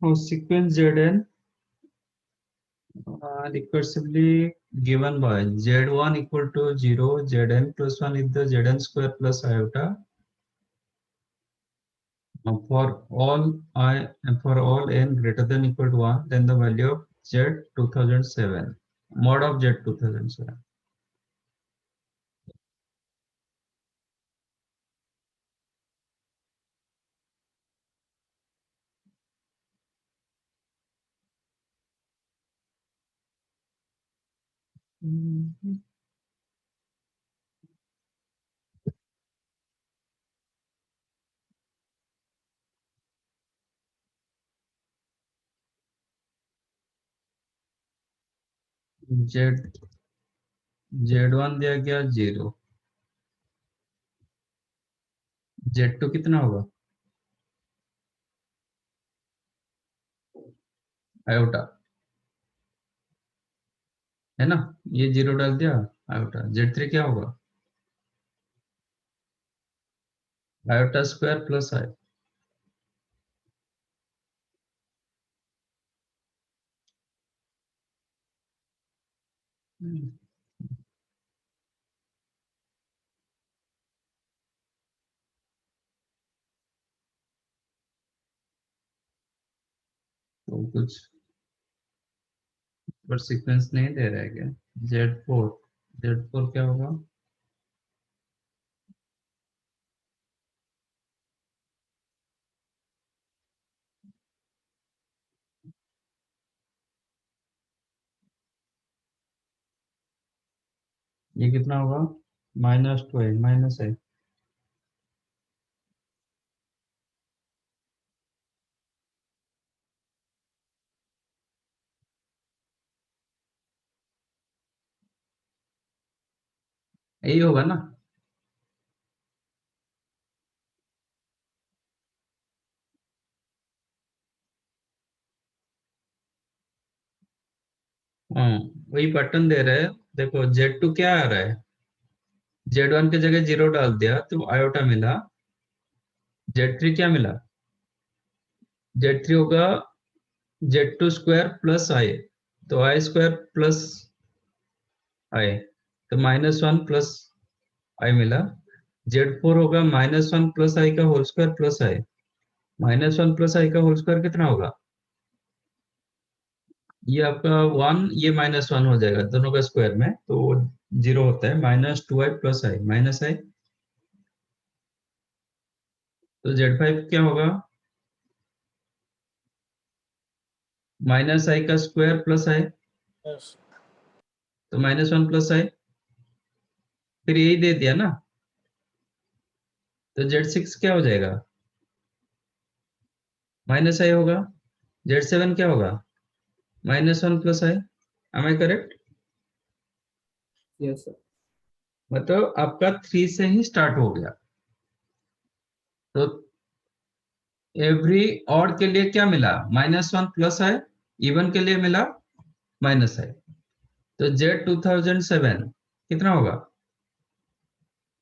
Speaker 1: Sequence Zn recursively given by Z1 equal to 0, Zn plus 1 is the Zn square plus iota. For all n greater than equal to 1, then the value of Z 2007, mod of Z 2007. Z1 दिया गया 0, Z2 कितना होगा, iota, है ना. ये 0 डाल दिया, iota. Z3 क्या होगा, आयोटा स्क्वायर प्लस आई. कुछ पर सीक्वेंस नहीं दे रहा है क्या? Z4 क्या होगा? ये कितना होगा? -2 है, माइनस है। यही होगा ना? हाँ, वही पैटर्न दे रहे हैं। देखो Z2 क्या आ रहा है? Z1 की जगह 0 डाल दिया तो आयोटा मिला। Z3 क्या मिला? Z3 होगा Z2 स्क्वायर प्लस I, तो I स्क्वायर प्लस I, तो -1 प्लस I मिला। Z4 होगा -1 प्लस I का whole square plus I, -1 plus I का होल स्क्वायर कितना होगा? ये आपका 1, ये -1 हो जाएगा दोनों का स्क्वायर में, तो 0 होता है। -2I plus I minus I, तो Z5 क्या होगा? -I का स्क्वायर प्लस I,
Speaker 2: Yes.
Speaker 1: तो -1 प्लस I, फिर यही दे दिया ना, तो Z6 क्या हो जाएगा? -I होगा। Z7 क्या होगा? -1 plus I। am I correct?
Speaker 6: Yes, sir.
Speaker 1: मतलब आपका 3 से ही स्टार्ट हो गया। तो एवरी ऑड के लिए क्या मिला? -1 प्लस I, इवन के लिए मिला -I। तो Z2007 कितना होगा?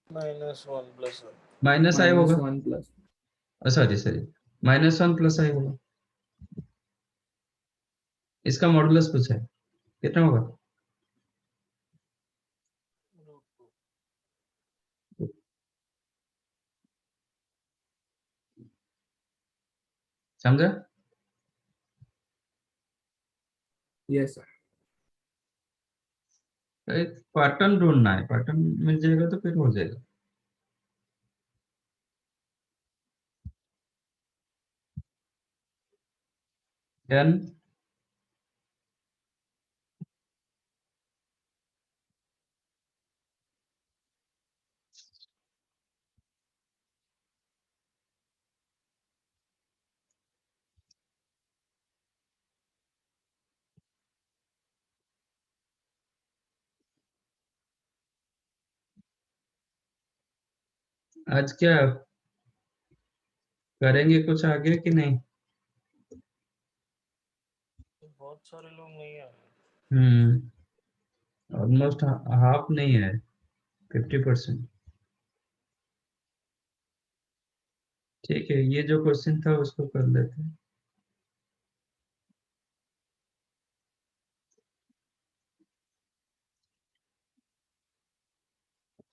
Speaker 2: -1 plus 1.
Speaker 1: -I होगा।
Speaker 6: -1 plus.
Speaker 1: सॉरी -1 प्लस I होगा। इसका मॉडुलस पूछा है, कितना होगा? समझा?
Speaker 6: Yes, sir.
Speaker 1: तो एक पैटर्न ढूंढना है, पैटर्न मिल जाएगा तो फिर हो जाएगा। देन आज क्या करेंगे कुछ आगे कि नहीं?
Speaker 2: बहुत सारे लोग नहीं आ रहे।
Speaker 1: ऑलमोस्ट हाफ नहीं है, 50%। ठीक है, ये जो क्वेश्चन था उसको कर लेते हैं।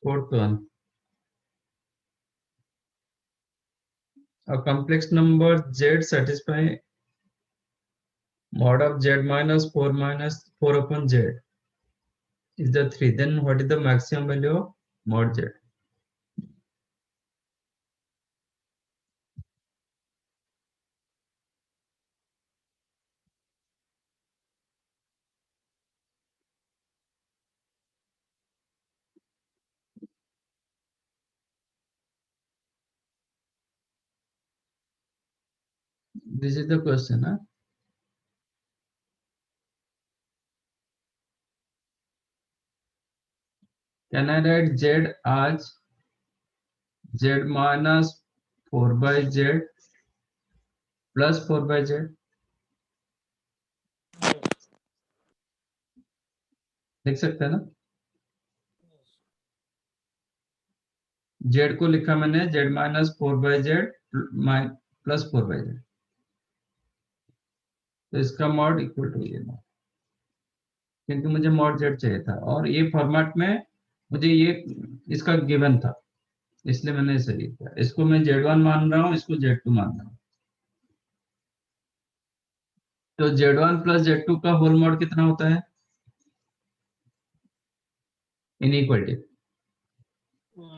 Speaker 1: Fourth one, a complex number Z satisfy mod of Z minus 4 upon Z is the 3, then what is the maximum value of mod Z? This is the question, huh? Can I write Z as Z minus 4 by Z plus 4 by Z? लिख सकते हैं ना? Z को लिखा मैंने Z minus 4 by Z plus 4 by Z, तो इसका mod equal to ये मॉड, क्योंकि मुझे मॉड Z चाहिए था और ये फॉर्मेट में मुझे ये इसका गिवन था, इसलिए मैंने इसे लिखा। इसको मैं Z1 मान रहा हूँ, इसको Z2 मान रहा हूँ। तो Z1 प्लस Z2 का होल मॉड कितना होता है inequality?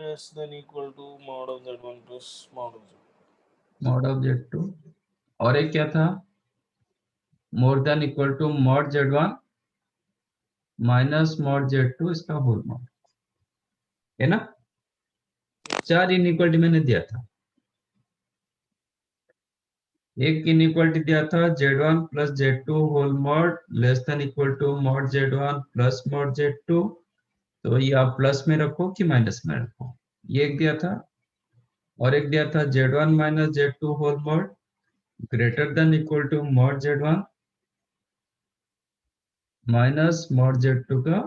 Speaker 2: less than equal to mod of Z1 plus mod of Z2.
Speaker 1: Mod of Z2, और एक क्या था, more than equal to mod Z1 minus mod Z2 इसका होल मॉड, है ना? चार इनइक्वालिटी मैंने दिया था। एक इनइक्वालिटी दिया था Z1 plus Z2 whole mod less than equal to mod Z1 plus mod Z2, तो ये आप प्लस में रखो कि माइनस में रखो, ये एक दिया था। और एक दिया था Z1 minus Z2 whole mod greater than equal to mod Z1 minus mod Z2 का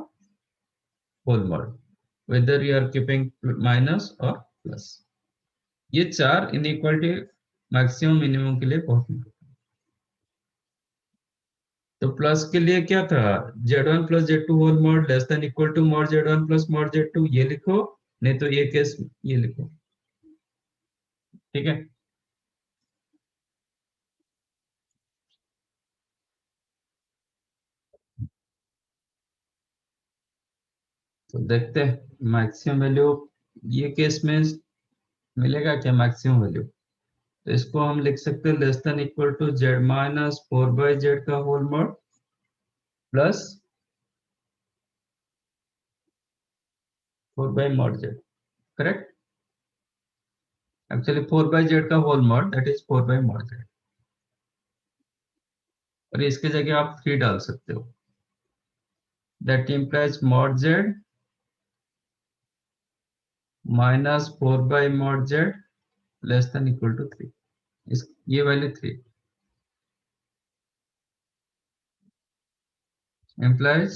Speaker 1: whole mod, whether you are keeping minus और प्लस। ये चार इनइक्वालिटी मैक्सिमम मिनिमम के लिए बहुत इंपॉर्टेंट। तो प्लस के लिए क्या था, Z1 plus Z2 whole mod less than equal to mod Z1 plus mod Z2, ये लिखो, नहीं तो ये केस ये लिखो, ठीक है? तो देखते हैं मैक्सिमम वैल्यू, ये केस में मिलेगा क्या मैक्सिमम वैल्यू? तो इसको हम लिख सकते हैं less than equal to Z minus 4/Z का whole mod plus 4/mod Z, correct? Actually 4/Z का whole mod that is 4/mod Z, और इसके जगह आप 3 डाल सकते हो, that implies mod Z minus 4/mod Z less than equal to 3, इस ये value 3 implies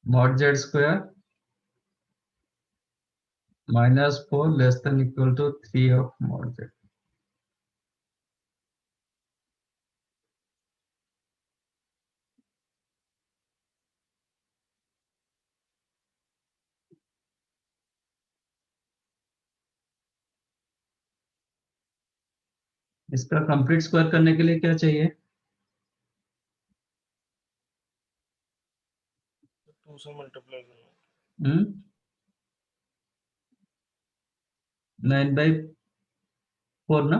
Speaker 1: mod Z square minus 4 less than equal to 3 of mod Z। इसका कंप्लीट स्क्वायर करने के लिए क्या चाहिए?
Speaker 2: 2 से multiply करना।
Speaker 1: 9/4 ना?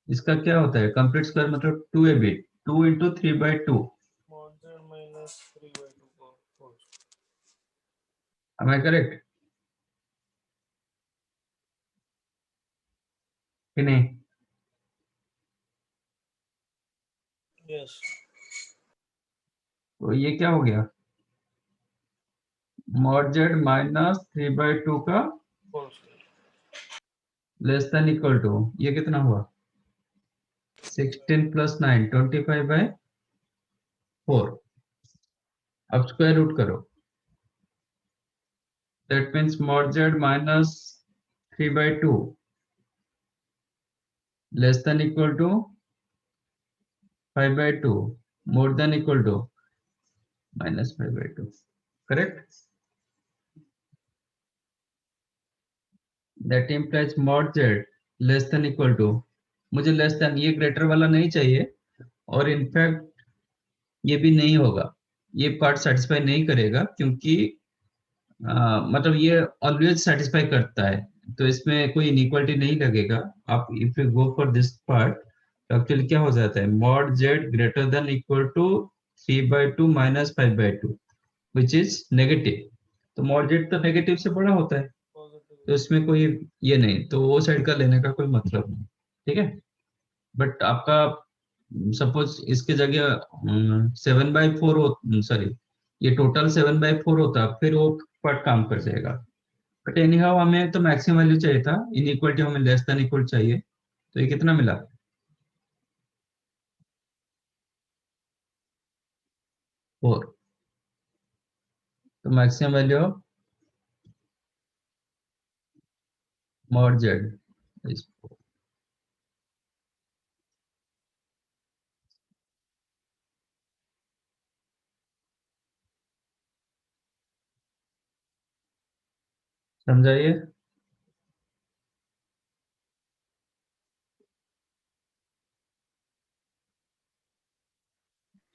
Speaker 1: इसका क्या होता है कंप्लीट स्क्वायर, मतलब 2ab 2 into 3/2,
Speaker 2: mod Z minus 3/2 का whole square.
Speaker 1: am I correct कि नहीं?
Speaker 2: Yes.
Speaker 1: तो ये क्या हो गया, mod Z माइनस 3/2 का
Speaker 2: Whole square.
Speaker 1: Less than equal to, ये कितना हुआ 16 प्लस 9 25/4, अब स्क्वायर रूट करो, that means mod Z minus 3/2 less than equal to 5/2 more than equal to minus 5/2, correct? That implies mod Z less than equal to, मुझे less than, ये greater वाला नहीं चाहिए, और इनफैक्ट ये भी नहीं होगा, ये पार्ट सेटिस्फाई नहीं करेगा, क्योंकि मतलब ये ऑलवेज सेटिस्फाई करता है, तो इसमें कोई इनइक्वालिटी नहीं लगेगा। आप if you go for this part, तो एक्चुअली क्या हो जाता है, mod Z greater than equal to 3/2 minus 5/2 which is negative, तो मॉड जेड तो नेगेटिव से बड़ा होता है,
Speaker 2: Positive.
Speaker 1: तो इसमें कोई ये नहीं, तो वो साइड का लेने का कोई मतलब नहीं, ठीक है? बट आपका सपोज इसके जगह 7/4 हो, सॉरी ये टोटल 7/4 होता, फिर वो पार्ट काम कर जाएगा। बट एनी हाउ हमें तो मैक्सिमम वैल्यू चाहिए था, इनइक्वालिटी हमें लेस देन इक्वल चाहिए, तो ये कितना मिला 4, तो maximum value of mod Z is 4। समझाइए।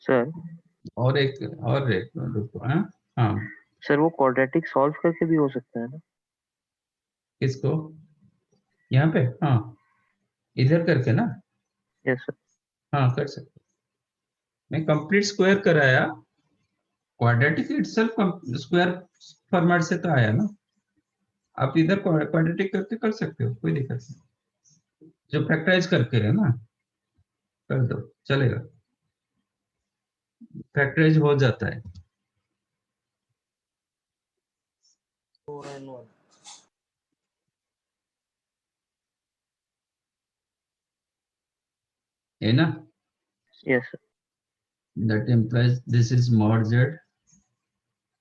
Speaker 4: सर
Speaker 1: और एक रुको, हाँ
Speaker 4: सर वो क्वाड्रेटिक सॉल्व करके भी हो सकता है ना?
Speaker 1: किसको, यहाँ पे, हाँ इधर करके ना,
Speaker 4: यस सर।
Speaker 1: हाँ कर सकते। मैं कंप्लीट स्क्वायर कराया, क्वाड्रेटिक इटसेल्फ स्क्वायर फॉर्मेट से तो आया ना, आप इधर क्वाड्रेटिक करके कर सकते हो, कोई दिक्कत नहीं। जो फैक्टराइज करके है ना, कर दो चलेगा, फैक्टराइज हो जाता है।
Speaker 2: 4 and 1.
Speaker 1: है ना,
Speaker 4: yes sir.
Speaker 1: that implies this is mod z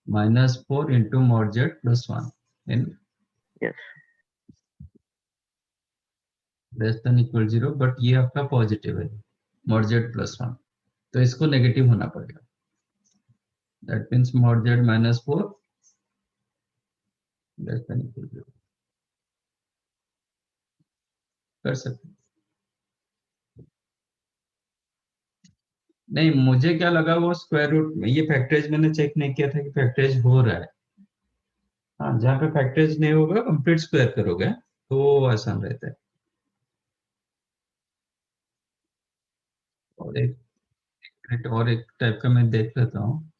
Speaker 1: minus 4 into mod z plus 1 in
Speaker 4: yes
Speaker 1: less than equal 0, but ये आपका पॉजिटिव है mod z plus 1, तो इसको नेगेटिव होना पड़ेगा, that means mod z minus 4 less than equal 0, कर सकते। नहीं मुझे क्या लगा वो स्क्वायर रूट में, ये फैक्टराइज मैंने चेक नहीं किया था कि फैक्टराइज हो रहा है। हाँ जहाँ पे फैक्टराइज नहीं होगा कंप्लीट स्क्वायर करोगे तो वो आसान रहता है। और एक टाइप का मैं देख लेता हूँ।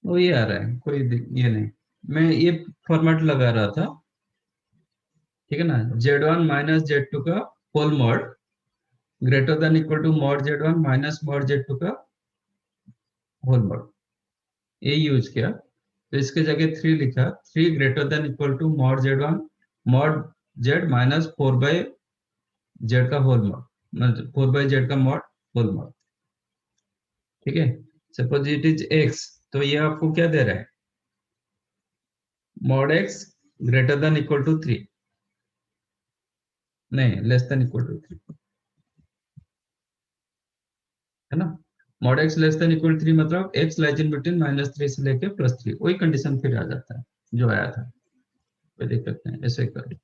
Speaker 1: वो ये आ रहा है, कोई ये नहीं, मैं ये फॉर्मेट लगा रहा था, ठीक है ना, z1 माइनस z2 का whole mod greater than equal to mod z1 minus mod z2 का होल मॉड, ये यूज किया, तो इसके जगह 3 लिखा, 3 greater than equal to mod z1 mod z minus 4 by z का होल मॉड, मतलब 4 बाई z का मॉड होल मॉड, ठीक है। सपोज इट इज x, तो ये आपको क्या दे रहा है, mod x greater than equal to 3, नहीं लेस देन इक्वल टू 3, है ना। Mod x less than equal 3 मतलब x लाइज इन बिटवीन -3 से लेके +3, वही कंडीशन फिर आ जाता है जो आया था, कोई दिक्कत नहीं, ऐसे करो।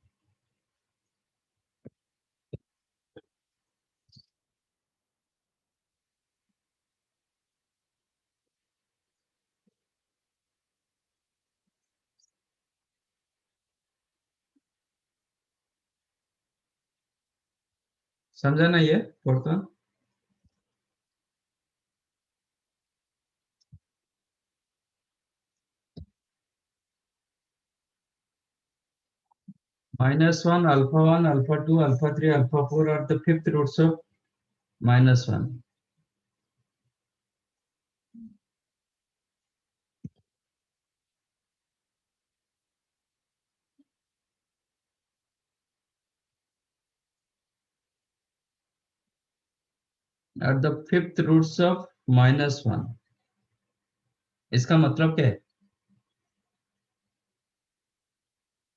Speaker 1: समझा ना ये fourth one? -1 alpha 1 alpha 2 alpha 3 alpha 4 are the fifth roots of -1, are the fifth roots of -1, इसका मतलब क्या है,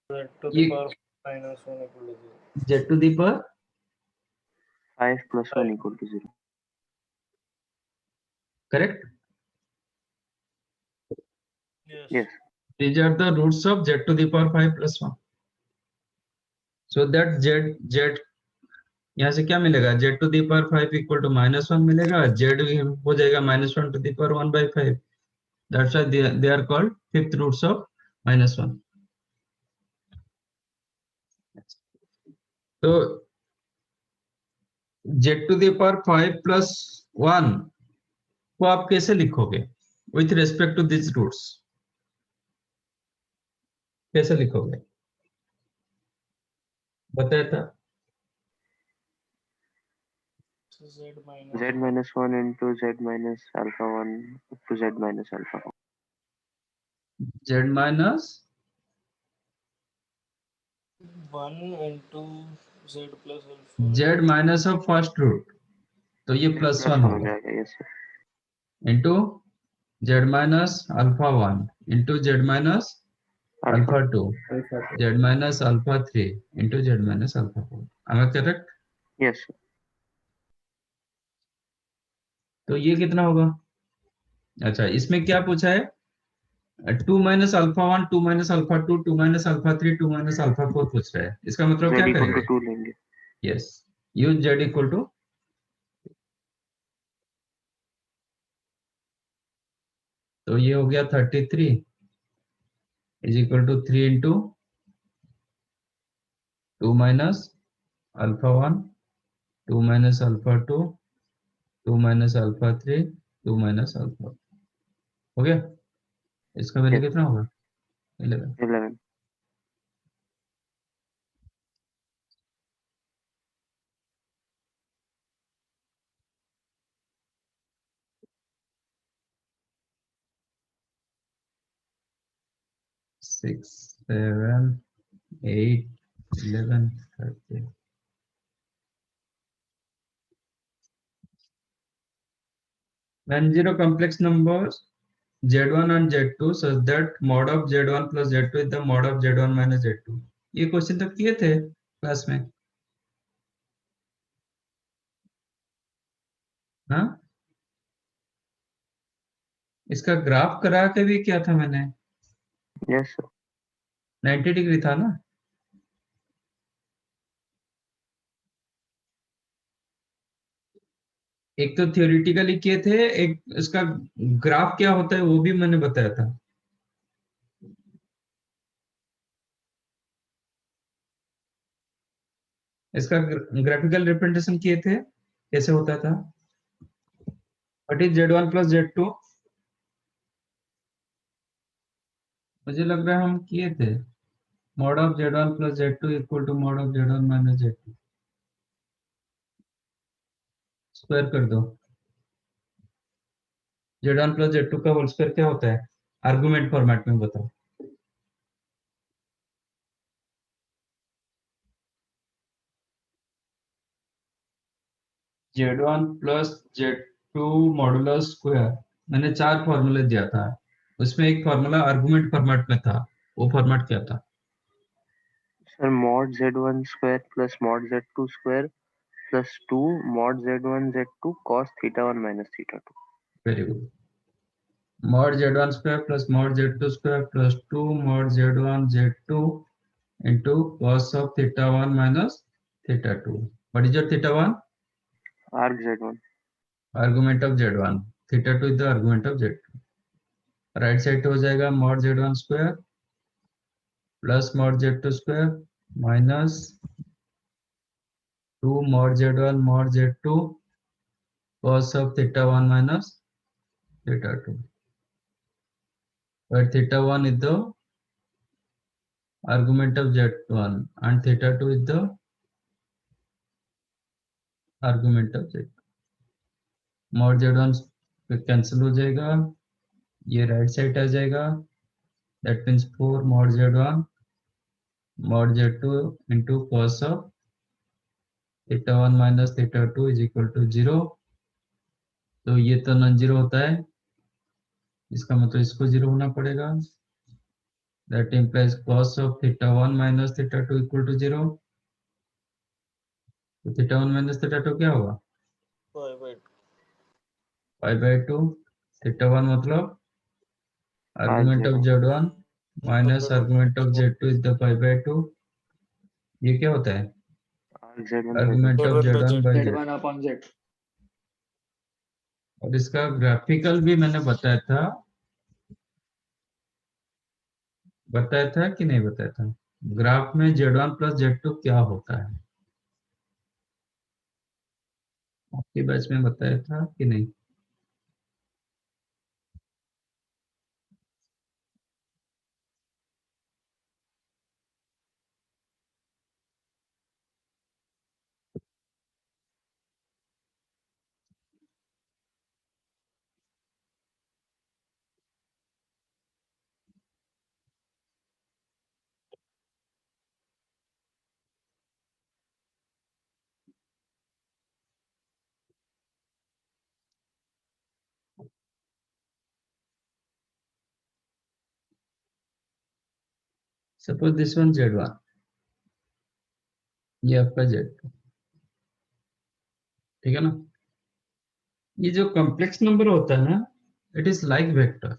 Speaker 2: Z to
Speaker 1: ये
Speaker 2: the power minus 1 equal to 0.
Speaker 1: z to the power
Speaker 4: 5 plus 1 equal to 0.
Speaker 1: correct,
Speaker 2: Yes.
Speaker 4: Yes.
Speaker 1: these are the roots of z to the power 5 plus 1, so that z यहाँ से क्या मिलेगा, z to the power 5 equal to -1 मिलेगा, z हो जाएगा -1 to the power 1/5, that's why they are called fifth roots of -1। तो z to the power 5 plus 1 को आप कैसे लिखोगे with respect to this roots, कैसे लिखोगे बताया था?
Speaker 2: Z minus
Speaker 4: Z minus 1 into Z minus alpha 1 up to Z minus alpha 1.
Speaker 1: Z minus
Speaker 2: 1 into Z plus alpha.
Speaker 1: Z minus of first root, तो ये
Speaker 4: Z
Speaker 1: प्लस
Speaker 4: plus
Speaker 1: वन
Speaker 4: 1 हो
Speaker 1: होगा
Speaker 4: जाएगा, yes sir.
Speaker 1: Into Z minus alpha 1 into Z minus
Speaker 4: Alpha.
Speaker 1: Alpha 2
Speaker 6: Alpha.
Speaker 1: Z minus alpha 3 into Z minus alpha 4. am I correct?
Speaker 4: Yes sir.
Speaker 1: तो ये कितना होगा? अच्छा, इसमें क्या पूछा है? 2 minus alpha 1, 2 minus alpha 2, 2 minus alpha 3, 2 minus alpha 4 पूछ रहा है. इसका मतलब
Speaker 4: Z
Speaker 1: क्या
Speaker 4: equal
Speaker 1: करेगा?
Speaker 4: to 2 लेंगे.
Speaker 1: Yes, use Z equal to, तो ये हो गया 33 is equal to 3 into 2 minus alpha 1, 2 minus alpha 2, 2 minus alpha 3, 2 minus alpha. हो गया. इसका वैल्यू
Speaker 4: Yes.
Speaker 1: कितना होगा? 11.
Speaker 4: 11.
Speaker 1: Six, 7, 8, 11, 30. Non-zero complex numbers Z1 and Z2 such that mod of Z1 plus Z2 is the mod of Z1 minus Z2. ये question तो किए थे class में. हाँ, इसका ग्राफ करा के भी किया था मैंने.
Speaker 4: Yes sir.
Speaker 1: 90 डिग्री था ना. एक तो थियोरिटिकली किए थे, एक इसका ग्राफ क्या होता है वो भी मैंने बताया था. इसका ग्राफिकल रिप्रेजेंटेशन किए थे, कैसे होता था. What is Z1 plus Z2? मुझे लग रहा है हम किए थे. mod of Z1 plus Z2 equal to mod of Z1 minus Z2. Square कर दो. Z1 plus Z2 का होल स्क्वायर क्या होता है? आर्गुमेंट फॉर्मेट में बताओ. Z1 plus Z2 modulus square, मैंने 4 फॉर्मूले दिया था. उसमें एक फॉर्मूला आर्गुमेंट फॉर्मेट में था. वो फॉर्मेट क्या था?
Speaker 4: Sir, mod Z1 square plus mod Z2 square plus 2 mod Z1 Z2 cos theta 1 minus theta 2.
Speaker 1: Very good. mod Z1 square plus mod Z2 square plus 2 mod Z1 Z2 into cos of theta 1 minus theta 2. What is your theta 1?
Speaker 4: Arc Z1.
Speaker 1: Argument of Z1. Theta 2 is the argument of Z2. Right side हो जाएगा mod Z1 square plus mod Z2 square minus 2 mod Z1 mod Z2 cos of theta 1 minus theta 2, where theta 1 is the argument of Z1 and theta 2 is the argument of Z2. mod Z1 cancel हो जाएगा, ये right side आ जाएगा. That means 4 mod Z1 mod Z2 into cos of theta 1 minus theta 2 is equal to 0. तो ये तो non zero होता है, इसका मतलब इसको जीरो होना पड़ेगा. That implies cos of theta 1 minus theta 2 equal to 0. तो theta 1 minus theta 2 क्या होगा?
Speaker 2: 5/2.
Speaker 1: pi by 2. theta 1 मतलब argument of
Speaker 4: R0.
Speaker 1: Z1 minus argument of Z2 is the pi by 2. ये क्या होता है?
Speaker 4: Arc Z1 by Z.
Speaker 1: argument of
Speaker 2: Z1 by
Speaker 1: Z1 by Z.
Speaker 6: Z1 upon Z.
Speaker 1: और इसका graphical भी मैंने बताया था कि नहीं बताया था? ग्राफ में Z1 प्लस Z2 क्या होता है? आपके बैच में बताया था कि नहीं? सपोज दिस वन Z1, ये आपका Z2, ठीक है ना। ये जो कॉम्प्लेक्स नंबर होता है ना, इट इज लाइक वेक्टर,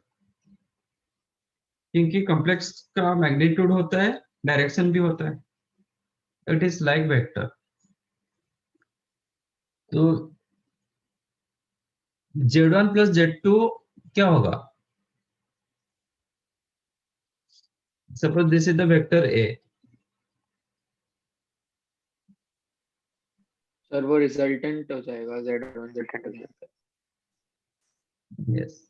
Speaker 1: क्योंकि कॉम्प्लेक्स का मैग्नीट्यूड होता है, डायरेक्शन भी होता है, इट इज लाइक वेक्टर। तो Z1 प्लस Z2 क्या होगा? Suppose this is the vector A,
Speaker 7: sir वो रिजल्टेंट हो जाएगा Z1 Z2 का।
Speaker 1: यस,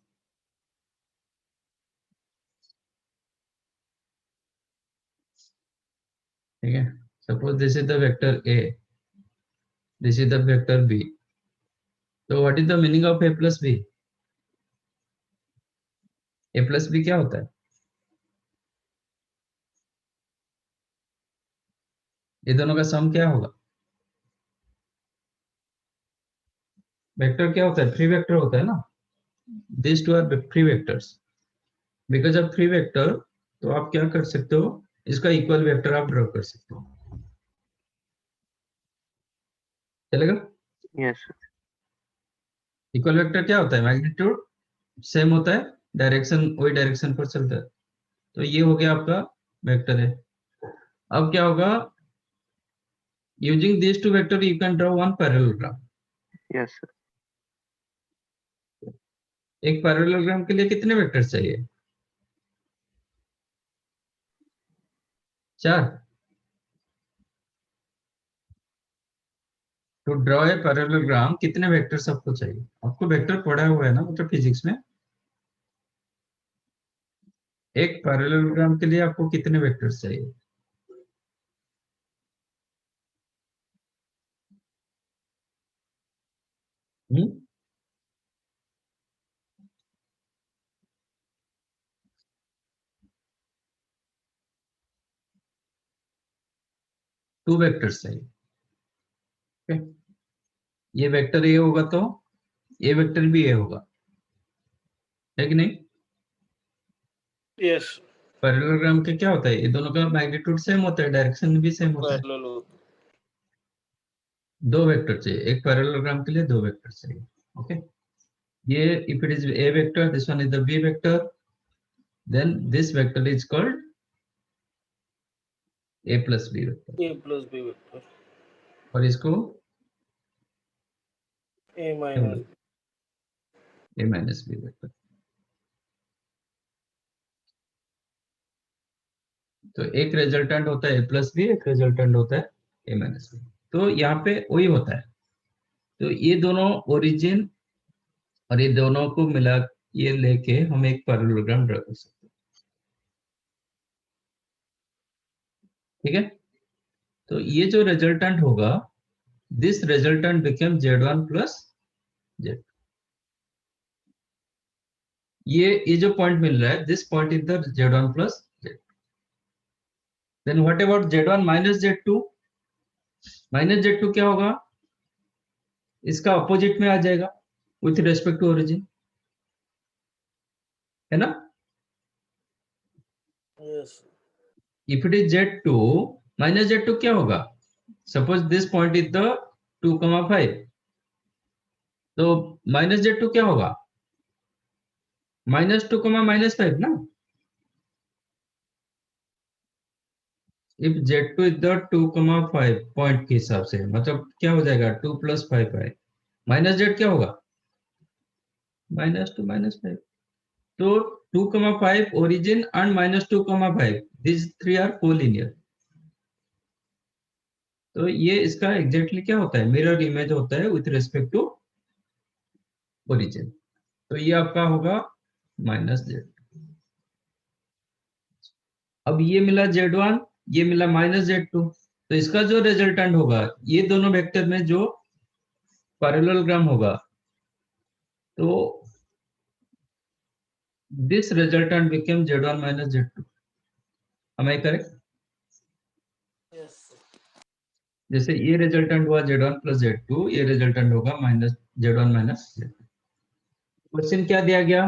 Speaker 1: ठीक है। Suppose this is the vector A, this is the vector B, तो what is the meaning of A plus B? A plus B क्या होता है? ये दोनों का सम क्या होगा? वेक्टर क्या होता है? फ्री वेक्टर होता है ना। This two are free vectors, because of free vector, तो आप क्या कर सकते हो, इसका इक्वल वेक्टर आप ड्रॉ कर सकते हो, चलेगा।
Speaker 4: Yes.
Speaker 1: इक्वल वेक्टर क्या होता है? मैग्नीट्यूड सेम होता है, डायरेक्शन वही डायरेक्शन पर चलता है, तो ये हो गया आपका वेक्टर है। अब क्या होगा, using this two vector you can draw one parallelogram.
Speaker 4: Yes, sir.
Speaker 1: एक पैरेललोग्राम के लिए कितने वेक्टर चाहिए? 4। टू ड्रॉ ए पैरेललोग्राम कितने वेक्टर्स आपको चाहिए? आपको वेक्टर पढ़ा हुआ है ना मतलब फिजिक्स में। एक पैरेललोग्राम के लिए आपको कितने वेक्टर्स चाहिए? हम्म, टू वेक्टर्स चाहिए। ओके, ये वेक्टर ए होगा तो ये वेक्टर भी ए होगा, है कि नहीं?
Speaker 2: Yes.
Speaker 1: पैरेललोग्राम के क्या होता है, ये दोनों का मैग्नीट्यूड सेम होता है, डायरेक्शन भी सेम होता है।
Speaker 2: Parallel होता है।
Speaker 1: दो वेक्टर चाहिए, एक पैरेललोग्राम के लिए दो वेक्टर चाहिए। ओके, ये if it is A vector, this one is the B vector, then this vector is called A plus B vector,
Speaker 2: A plus B vector.
Speaker 1: और इसको
Speaker 2: A minus B.
Speaker 1: A minus B vector. तो एक resultant होता है A plus B, एक resultant होता है ए minus B. तो यहाँ पे वही होता है, तो ये दोनों ओरिजिन और ये दोनों को मिला, ये लेके हम एक पैरेललोग्राम ड्रा कर सकते हैं, ठीक है। तो ये जो रिजल्टेंट होगा, this resultant become Z1 plus Z। ये जो पॉइंट मिल रहा है, this point is the Z1 plus Z। Then what about Z1 minus Z2? Minus Z2 क्या होगा? इसका अपोजिट में आ जाएगा विथ रेस्पेक्ट टू ओरिजिन, है ना।
Speaker 2: Yes.
Speaker 1: If it is Z2 minus Z2 क्या होगा? Suppose this point is the 2,5, तो माइनस Z2 क्या होगा? -2, -5 ना। If Z2 is the 2,5 point के हिसाब से, मतलब क्या हो जाएगा, 2 + 5 है, माइनस Z क्या होगा? -2 -5। तो 2,5 origin and -2,5, these three are collinear. तो ये इसका एग्जैक्टली क्या होता है, मिरर इमेज होता है विथ रिस्पेक्ट टू ओरिजिन। तो ये आपका होगा -Z। अब ये मिला Z1, ये मिला -Z2, तो इसका जो रिजल्टेंट होगा, ये दोनों वेक्टर में जो पैरेललोग्राम होगा, तो this resultant become Z1 minus Z2। am I correct?
Speaker 2: Yes.
Speaker 1: जैसे ये रिजल्टेंट हुआ Z1 प्लस Z2, ये रिजल्टेंट होगा Z1 माइनस Z2। क्वेश्चन क्या दिया गया?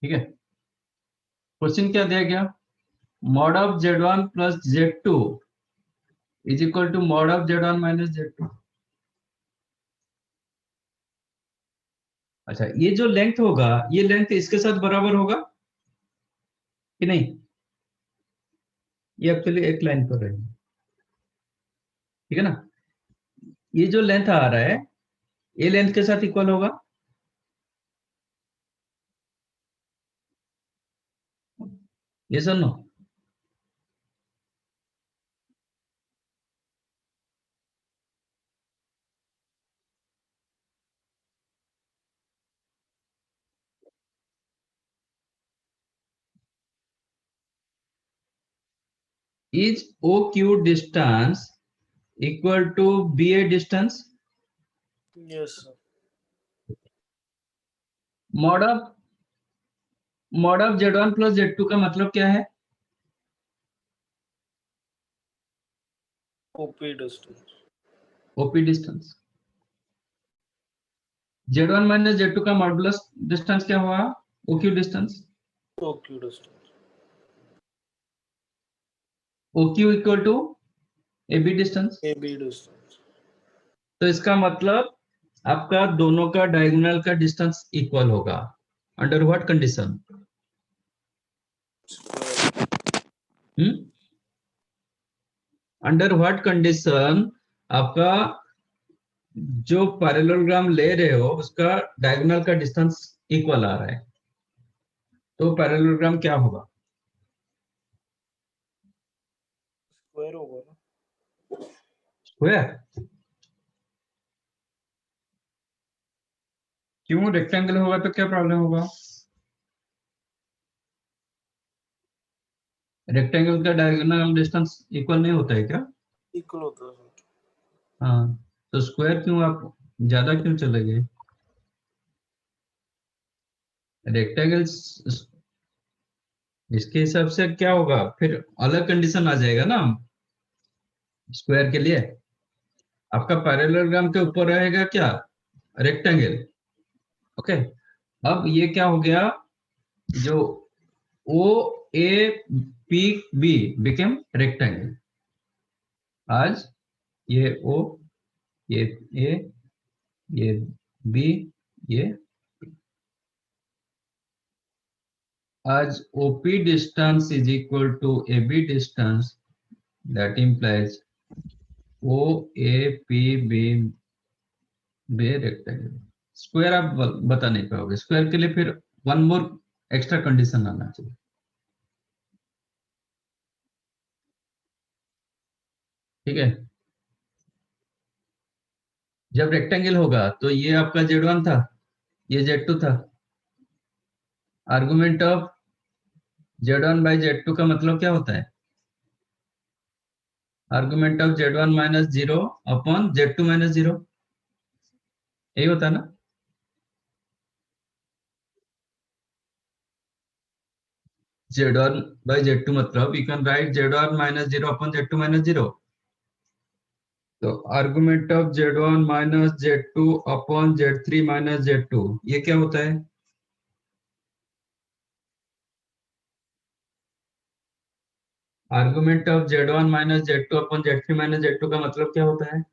Speaker 1: ठीक है, क्वेश्चन क्या दिया गया, mod of z1 plus z2 is equal to mod of z1 minus z2। अच्छा, ये जो लेंथ होगा, ये लेंथ इसके साथ बराबर होगा कि नहीं? ये एक्चुअली एक लाइन पर रहेगी, ठीक है ना? ये जो लेंथ आ रहा है, ये लेंथ के साथ इक्वल होगा। ये sir no, is OQ distance equal to BA distance?
Speaker 2: Yes, sir.
Speaker 1: Mod of Z1 plus Z2 का मतलब क्या है?
Speaker 2: OP distance.
Speaker 1: OP distance. Z1 minus Z2 का मॉडुलस डिस्टेंस क्या हुआ? OQ distance.
Speaker 2: OQ distance.
Speaker 1: OQ equal to AB distance.
Speaker 2: AB distance.
Speaker 1: तो इसका मतलब आपका दोनों का डायगोनल का डिस्टेंस इक्वल होगा। Under what condition? Under what condition आपका जो पैरेललोग्राम ले रहे हो उसका डायगोनल का डिस्टेंस इक्वल आ रहा है, तो पैरेललोग्राम क्या होगा?
Speaker 2: Square होगा ना?
Speaker 1: स्क्वायर। क्यों, रेक्टेंगल होगा तो क्या प्रॉब्लम होगा? रेक्टेंगल का डायगोनल डिस्टेंस इक्वल नहीं होता है क्या?
Speaker 2: Equal होता है sir.
Speaker 1: हाँ, तो स्क्वायर क्यों, आप ज्यादा क्यों चले गए? रेक्टेंगल इसके हिसाब से क्या होगा, फिर अलग कंडीशन आ जाएगा ना स्क्वायर के लिए। आपका पैरेललोग्राम के ऊपर रहेगा क्या? रेक्टेंगल। ओके, अब ये क्या हो गया, जो O A P B became rectangle. आज ये ओ, ये ए, ये बी, ये as OP distance is equal to AB distance, that implies OAPB be rectangle. Square आप बता नहीं पाओगे, स्क्वायर के लिए फिर वन मोर एक्स्ट्रा कंडीशन आना चाहिए। ठीक है, जब रेक्टेंगल होगा तो ये आपका Z1 था, ये Z2 था। Argument of Z1 by Z2 का मतलब क्या होता है? Argument of Z1 minus 0 upon Z2 minus 0, यही होता है ना? Z1 by Z2 मतलब you can write Z1 minus 0 upon Z2 minus 0. तो argument of Z1 minus Z2 upon Z3 minus Z2, ये क्या होता है? Argument of Z1 minus Z2 upon Z3 minus Z2 का मतलब क्या होता है?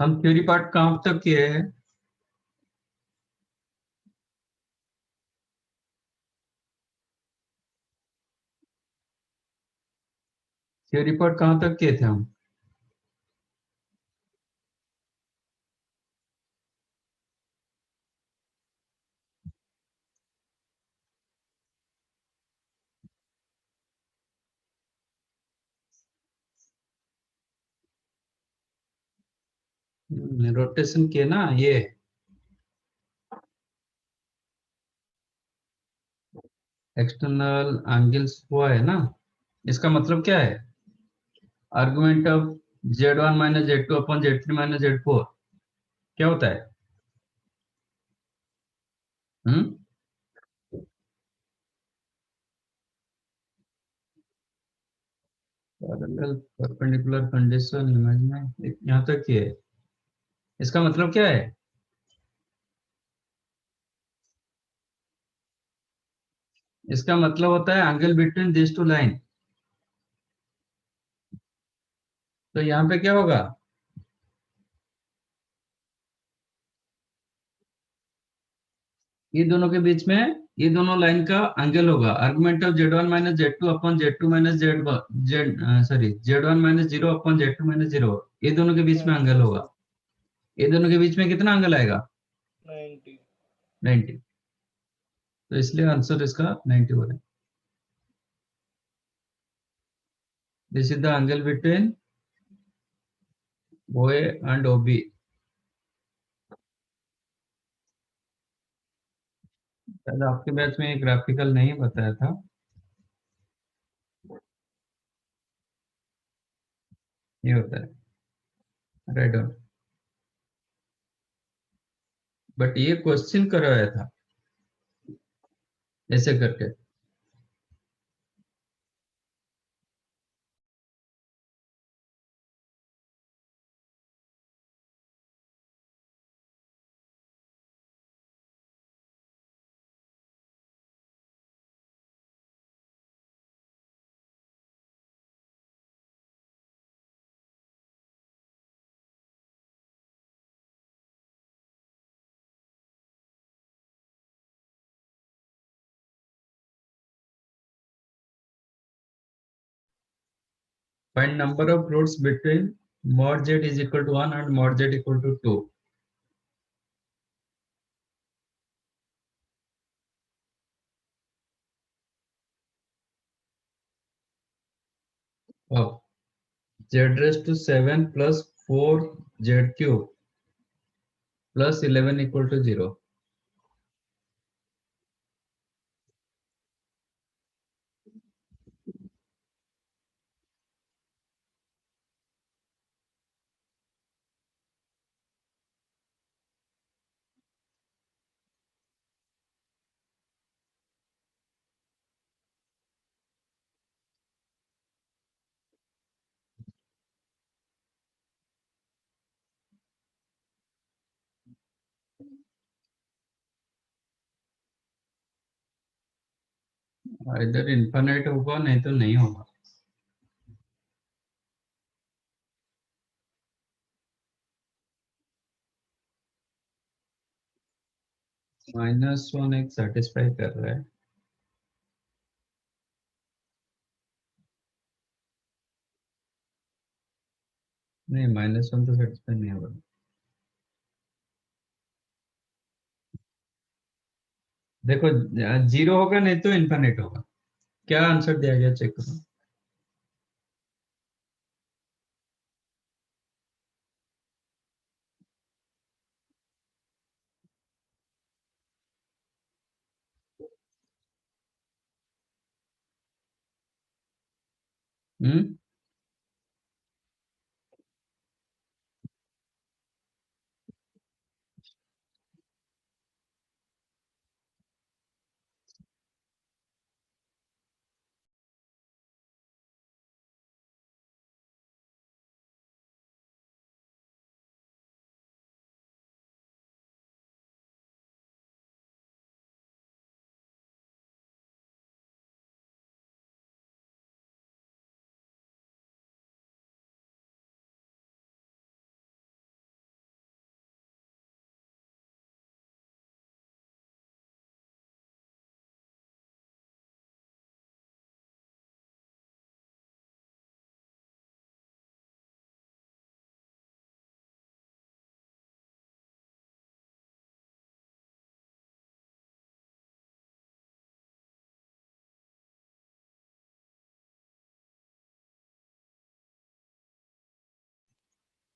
Speaker 1: हम थ्योरी पार्ट कहाँ तक किए हैं? थ्योरी पार्ट कहाँ तक किए थे हम? रोटेशन किए ना, ये एक्सटर्नल एंगल्स हुआ है ना, इसका मतलब क्या है? Argument of Z1 minus Z2 upon Z3 minus Z4 क्या होता है? हम्म पैरेलल परपेंडिकुलर कंडीशन इमेजिन यहाँ तक ही है। इसका मतलब क्या है? इसका मतलब होता है angle between this two line. तो यहाँ पे क्या होगा? ये दोनों के बीच में, ये दोनों लाइन का एंगल होगा argument of z1 minus z2 upon z2 minus z1 minus 0 upon z2 minus 0। ये दोनों के बीच में एंगल होगा। ये दोनों के बीच में कितना एंगल आएगा?
Speaker 2: 90।
Speaker 1: 90। तो इसलिए आंसर इसका 90 हो रहा है। This is the angle between OA and OB। शायद आपके बैच में ग्राफिकल नहीं बताया था। ये होता है राइट ऑन, बट ये क्वेश्चन करवाया था ऐसे करके। Find number of roots between mod z is equal to 1 and mod z equal to 2. Of z raised to 7 plus 4 z cube plus 11 equal to 0. इधर इन्फिनिट होगा नहीं तो नहीं होगा। -1 एक सेटिस्फाई कर रहा है। नहीं, -1 तो सेटिस्फाई नहीं होगा। देखो 0 होगा नहीं तो इन्फिनिट होगा। क्या आंसर दिया गया चेक करो। Hmm,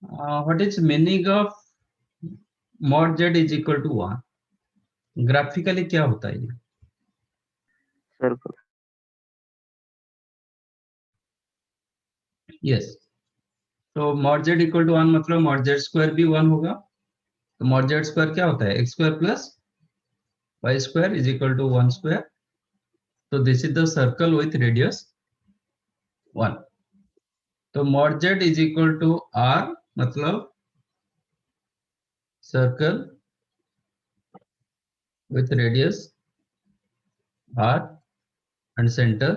Speaker 1: what is meaning of mod z is equal to 1? Graphically क्या होता है ये?
Speaker 4: सर्कल।
Speaker 1: यस, तो mod z इक्वल टू 1 मतलब mod z स्क्वायर भी 1 होगा। तो mod z स्क्वायर क्या होता है? x square plus y square is equal to 1 square. तो this is the circle with radius 1। तो mod z is equal to r, मतलब circle with radius r and center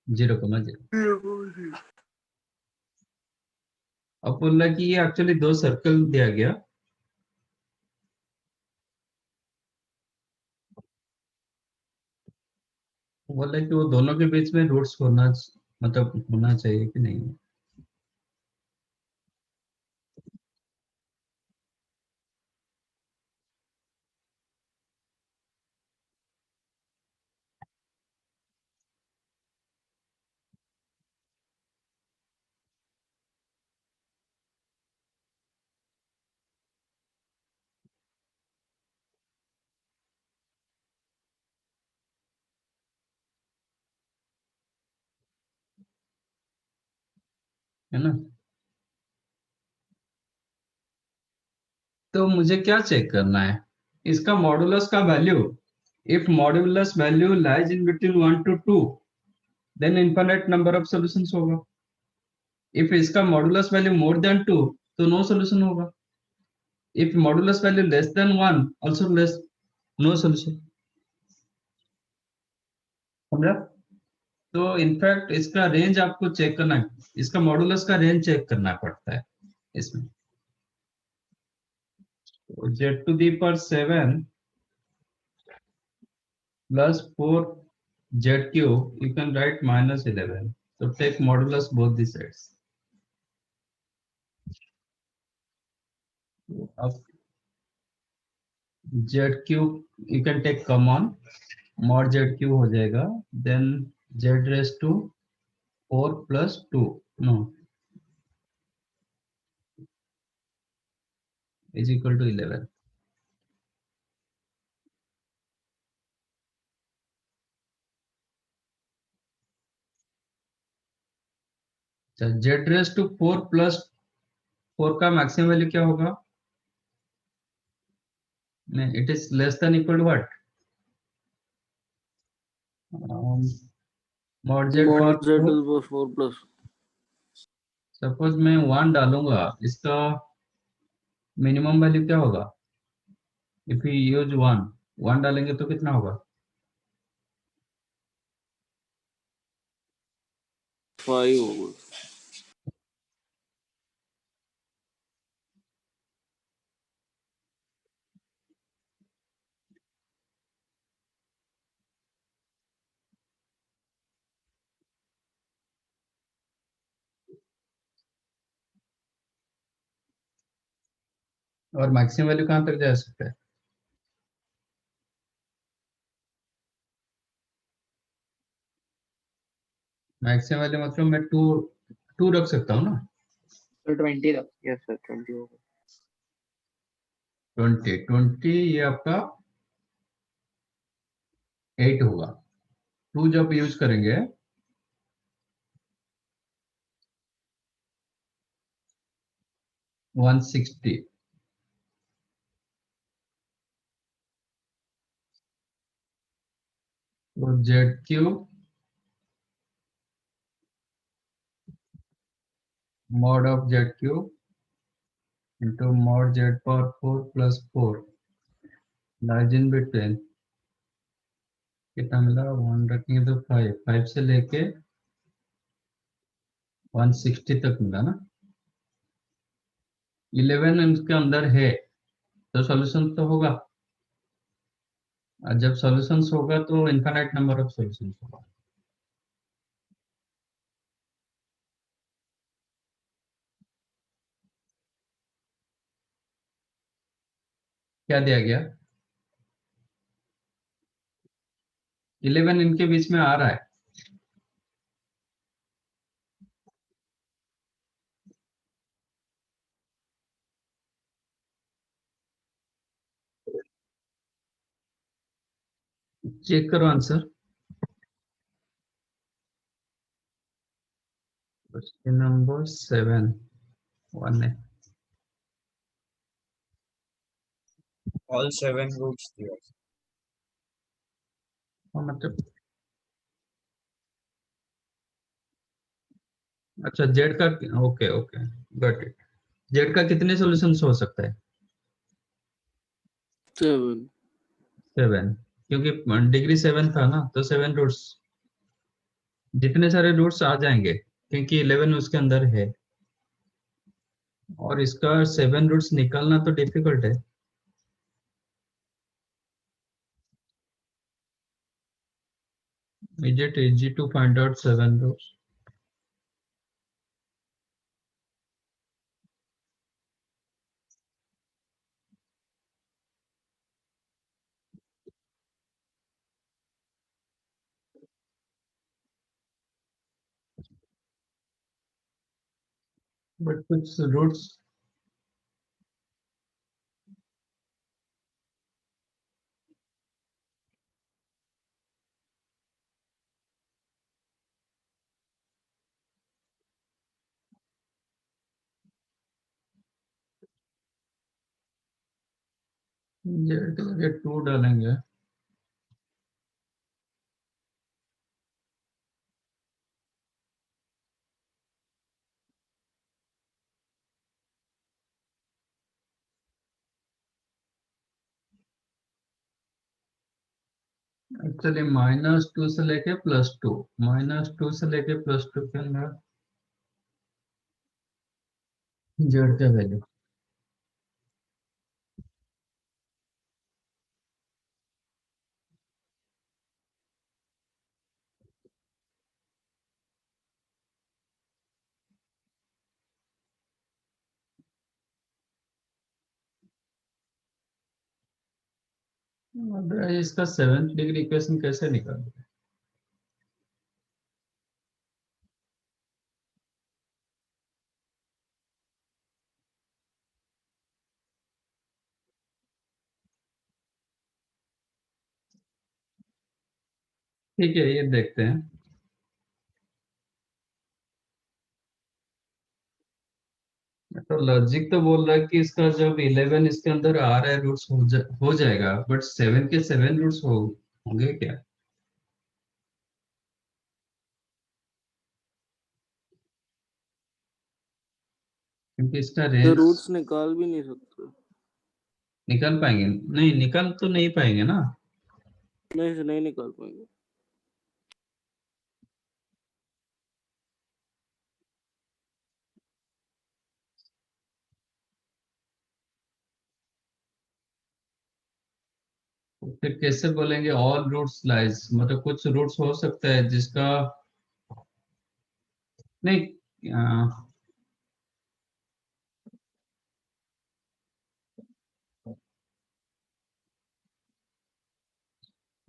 Speaker 1: 0,0। अब बोल रहा कि ये एक्चुअली दो सर्कल दिया गया, बोल रहा कि वो दोनों के बीच में रूट्स होना, मतलब होना चाहिए कि नहीं। है ना। तो मुझे क्या चेक करना है, इसका मॉडुलस का value, if modulus value lies in between 1 to 2, then infinite number of solutions होगा। इफ इसका मॉडुलस वैल्यू मोर देन 2, तो नो सॉल्यूशन होगा। If modulus value less than 1, also less, no solution. समझा। तो इनफैक्ट इसका range आपको check करना है, इसका मॉडुलस का रेंज चेक करना पड़ता है इसमें। z to the power 7 plus 4 z cube, you can write minus 11. So take modulus both the sides. Of z cube you can take common, mod z cube हो जाएगा, then z raised to 4 plus 2, no, is equal to 11. z raised to 4 plus 4 का maximum value क्या होगा, it is less than equal to what, mod z power
Speaker 2: Mod z
Speaker 1: 4,
Speaker 2: to the power 4 plus.
Speaker 1: Suppose मैं 1 डालूंगा, इसका minimum value क्या होगा, if you use 1 डालेंगे तो कितना होगा,
Speaker 2: 5 होगा।
Speaker 1: और मैक्सिमम वैल्यू कहां तक जा सकता है, मैक्सिमम वैल्यू मतलब मैं 2 रख सकता हूँ ना,
Speaker 7: तो 20 तक।
Speaker 4: Yes sir, 20 होगा।
Speaker 1: 20 ये आपका 8 होगा। 2 जब यूज करेंगे 160, तो Z cube mod of z cube into mod z power 4 plus 4 lies in between, कितना मिला, 1 रखेंगे तो 5 से लेके 160 तक मिला ना, 11 इसके अंदर है, तो सॉल्यूशन तो होगा, और जब सॉल्यूशंस होगा तो इनफाइनाइट नंबर ऑफ सॉल्यूशंस होगा। क्या दिया गया, 11 इनके बीच में आ रहा है, चेक करो आंसर। क्वेश्चन नंबर 7 1 है,
Speaker 5: All 7 roots there.
Speaker 1: और मतलब अच्छा जेड का, okay okay, got it. Z का कितने सॉल्यूशंस हो सकता है?
Speaker 2: 7.
Speaker 1: 7, क्योंकि डिग्री 7 था ना, तो 7 रूट्स, जितने सारे रूट्स आ जाएंगे क्योंकि 11 उसके अंदर है, और इसका 7 रूट्स निकालना तो डिफिकल्ट है। Is it easy to find out 7 rows? But कुछ रूट्स, जेड के जगह 2 डालेंगे। एक्चुअली -2 से लेके +2, -2 से लेके +2 के अंदर जेड का वैल्यू, अब इसका 7th डिग्री इक्वेशन कैसे निकालें? ठीक है, ये देखते हैं। तो लॉजिक तो बोल रहा है कि इसका जब 11 इसके अंदर आ रहा है रूट्स हो जाएगा, बट 7 के 7 रूट्स होंगे क्या? क्योंकि इसका
Speaker 2: तो
Speaker 1: रेंज
Speaker 2: रूट्स निकाल भी नहीं सकते।
Speaker 1: निकाल पाएंगे? नहीं, निकाल तो नहीं पाएंगे ना।
Speaker 2: नहीं से नहीं निकाल पाएंगे।
Speaker 1: तो फिर कैसे बोलेंगे ऑल रूट्स लाइज, मतलब कुछ रूट्स हो सकता है जिसका, नहीं,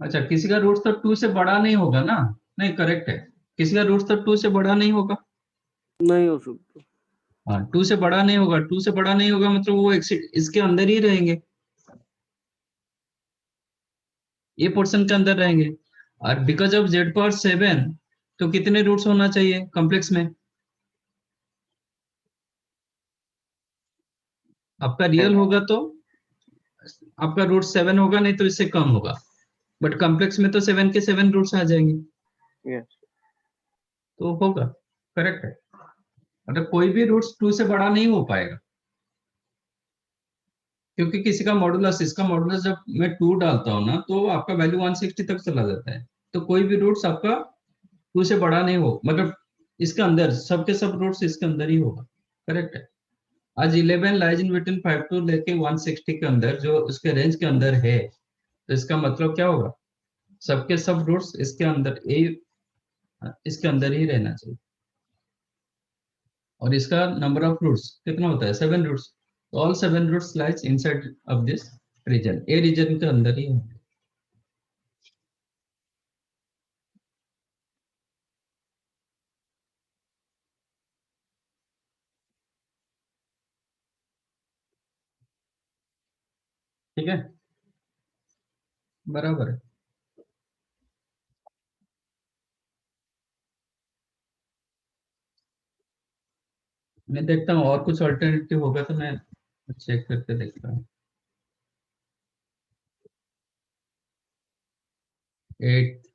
Speaker 1: अच्छा किसी का रूट तो 2 से बड़ा नहीं होगा ना? नहीं, करेक्ट है, किसी का रूट तो 2 से बड़ा नहीं होगा।
Speaker 2: नहीं हो सकता।
Speaker 1: हाँ, 2 से बड़ा नहीं होगा, 2 से बड़ा नहीं होगा मतलब वो इसके अंदर ही रहेंगे, ये पोर्शन के अंदर रहेंगे। और बिकॉज ऑफ z⁻7, तो कितने रूट्स होना चाहिए कॉम्प्लेक्स में? आपका रियल होगा तो आपका रूट 7 होगा, नहीं तो इससे कम होगा, बट कॉम्प्लेक्स में तो 7 के 7 रूट्स आ जाएंगे,
Speaker 4: Yes.
Speaker 1: तो होगा, करेक्ट है। मतलब कोई भी रूट्स 2 से बड़ा नहीं हो पाएगा, क्योंकि किसी का मॉडुलस, इसका मॉडुलस जब मैं 2 डालता हूँ ना, तो आपका वैल्यू 160 तक चला जाता है। तो कोई भी रूट्स आपका 2 से बड़ा नहीं हो, मतलब इसके अंदर सबके सब रूट्स इसके अंदर ही होगा, करेक्ट है। आज 11 लाइज इन बिटवीन 5 टू लेके 160 के अंदर, जो उसके रेंज के अंदर है, तो इसका मतलब क्या होगा? सबके सब रूट्स इसके अंदर ही रहना चाहिए। और इसका नंबर ऑफ रूट्स कितना होता है? 7 roots. All 7 roots lies inside of this region, A region के अंदर ही होंगे। ठीक है, बराबर है। मैं देखता हूँ और कुछ अल्टरनेटिव होगा तो मैं चेक करके देखता हूँ। 8,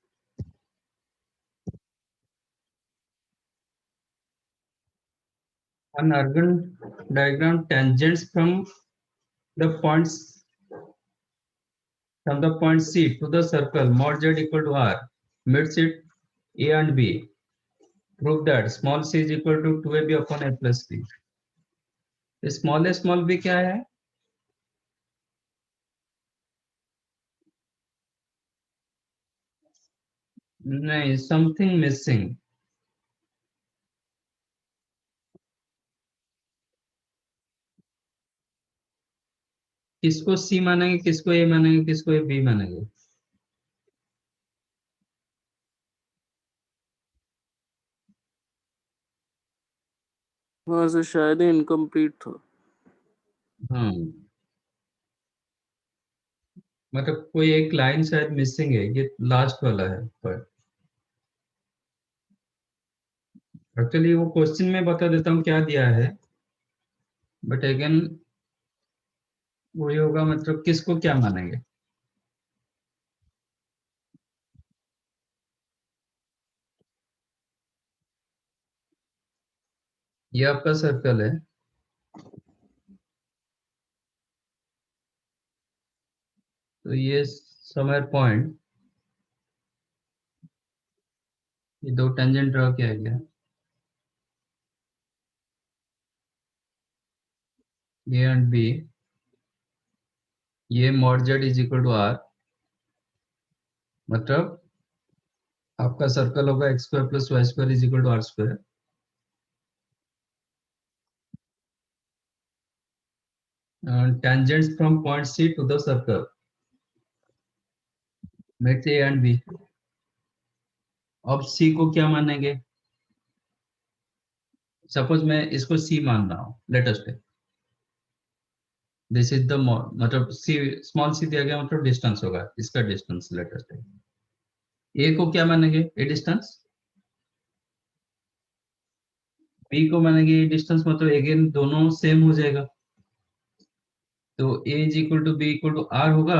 Speaker 1: an Argand diagram tangents from the points from the point C to the circle mod z equal to R meets it A and B. Prove that small c is equal to 2ab upon a plus b. Small b क्या है? नहीं, something missing. किसको c मानेंगे, किसको a मानेंगे, किसको b मानेंगे?
Speaker 2: हाँ सर शायद इनकम्प्लीट था.
Speaker 1: हाँ, मतलब कोई एक लाइन शायद मिसिंग है, ये लास्ट वाला है. पर एक्चुअली वो क्वेश्चन में बता देता हूँ क्या दिया है, बट अगेन वही होगा, मतलब किसको क्या मानेंगे. ये आपका सर्कल है, तो ये समवेयर पॉइंट, ये दो टेंजेंट ड्रॉ किया गया, ए एंड बी. ये mod Z is equal to R, मतलब आपका सर्कल होगा X square plus Y square is equal to R square. Tangents from point C to the circle makes A and B. अब C को क्या मानेंगे? Suppose मैं इसको C मान रहा हूँ, let us take this is the, मतलब C, स्मॉल c दिया गया, मतलब डिस्टेंस होगा, इसका distance let us take. A को क्या मानेंगे? A distance. B को मानेंगे A डिस्टेंस, मतलब अगेन दोनों सेम हो जाएगा, तो A is equal to B equal to R होगा.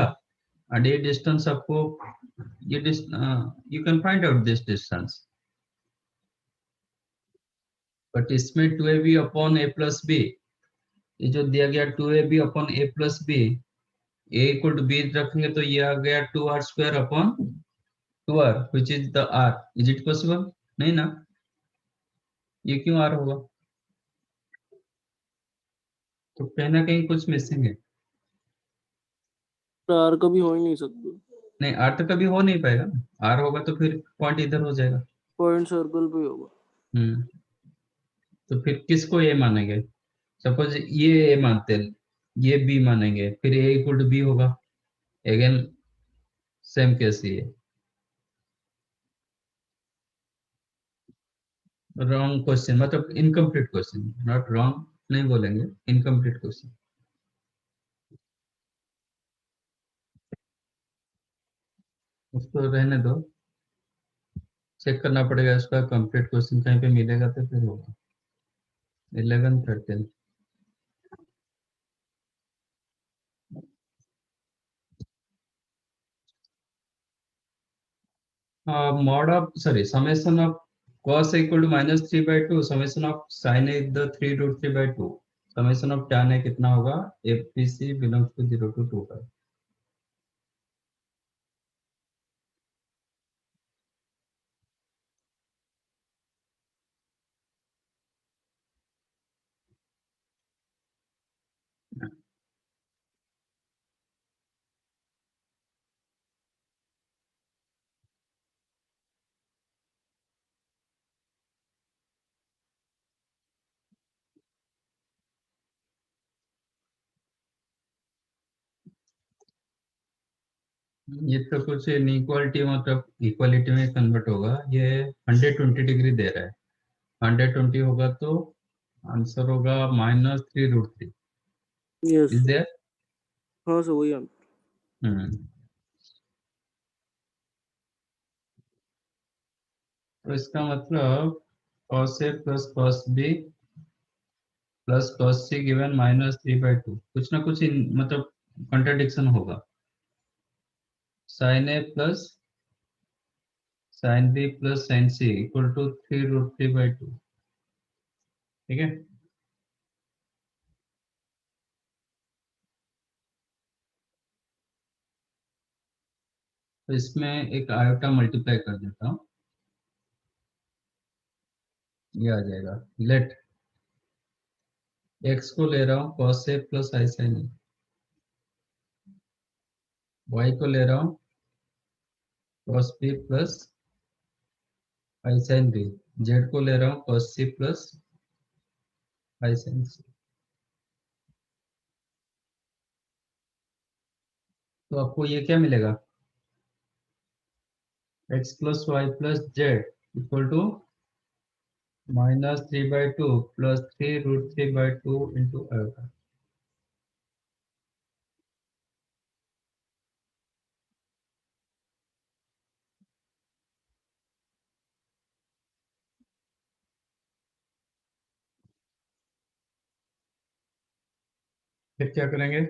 Speaker 1: और A डिस्टेंस आपको ये you can find out this distance, but इसमें 2ab upon a plus B, ये जो दिया गया 2ab upon a plus B, a equal to b रखेंगे तो ये आ गया 2r square upon 2r which is the r. Is it possible? नहीं ना, ये क्यों r होगा? तो कहीं ना कहीं कुछ मिसिंग है.
Speaker 2: आर कभी हो ही नहीं सकता.
Speaker 1: नहीं, r तो कभी हो नहीं पाएगा ना, r होगा तो फिर पॉइंट इधर हो जाएगा.
Speaker 2: पॉइंट सर्कल पे होगा.
Speaker 1: हम्म, तो फिर किसको a मानेंगे? सपोज ये a मानते हैं, ये b मानेंगे, फिर a इक्वल टू b होगा. अगेन सेम केस ये रॉन्ग क्वेश्चन, मतलब इनकम्प्लीट क्वेश्चन, नॉट रॉन्ग नहीं बोलेंगे, इनकम्प्लीट क्वेश्चन. उसको रहने दो, चेक करना पड़ेगा इसका कंप्लीट क्वेश्चन कहीं पे मिलेगा तो फिर होगा. 11 13. Mod of, sorry, summation of cos equal to -3/2, summation of sin is the 3√3/2, summation of tan है कितना होगा? FPC बिलोंग्स टू 0 to 2 ये तो कुछ इनइक्वालिटी, मतलब इक्वालिटी में कन्वर्ट होगा. ये 120 डिग्री दे रहा है, 120 होगा तो आंसर होगा -3√3.
Speaker 2: यस.
Speaker 1: Is there?
Speaker 2: हाँ सर वही आंसर.
Speaker 1: तो इसका मतलब cos A plus cos B plus cos C given -3/2, कुछ ना कुछ मतलब कंट्राडिक्शन होगा. sin A plus sin B plus sin C equal to 3√3/2. ठीक है, तो इसमें एक आयोटा मल्टीप्लाई कर देता हूँ, ये आ जाएगा। लेट x को ले रहा हूँ cos a plus I sine A, y को ले रहा हूँ cos b plus I sine b, z को ले रहा हूँ cos c plus I sine c। तो आपको ये क्या मिलेगा, x plus Y plus Z equal to -3/2 plus 3√3/2 into iota. फिर क्या करेंगे,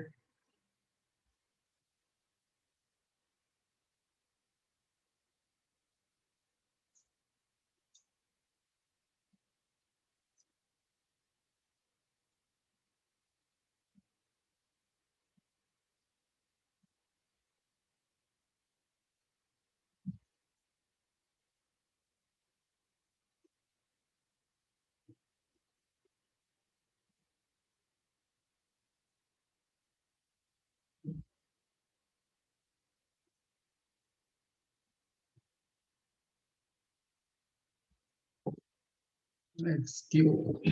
Speaker 1: x क्यूब।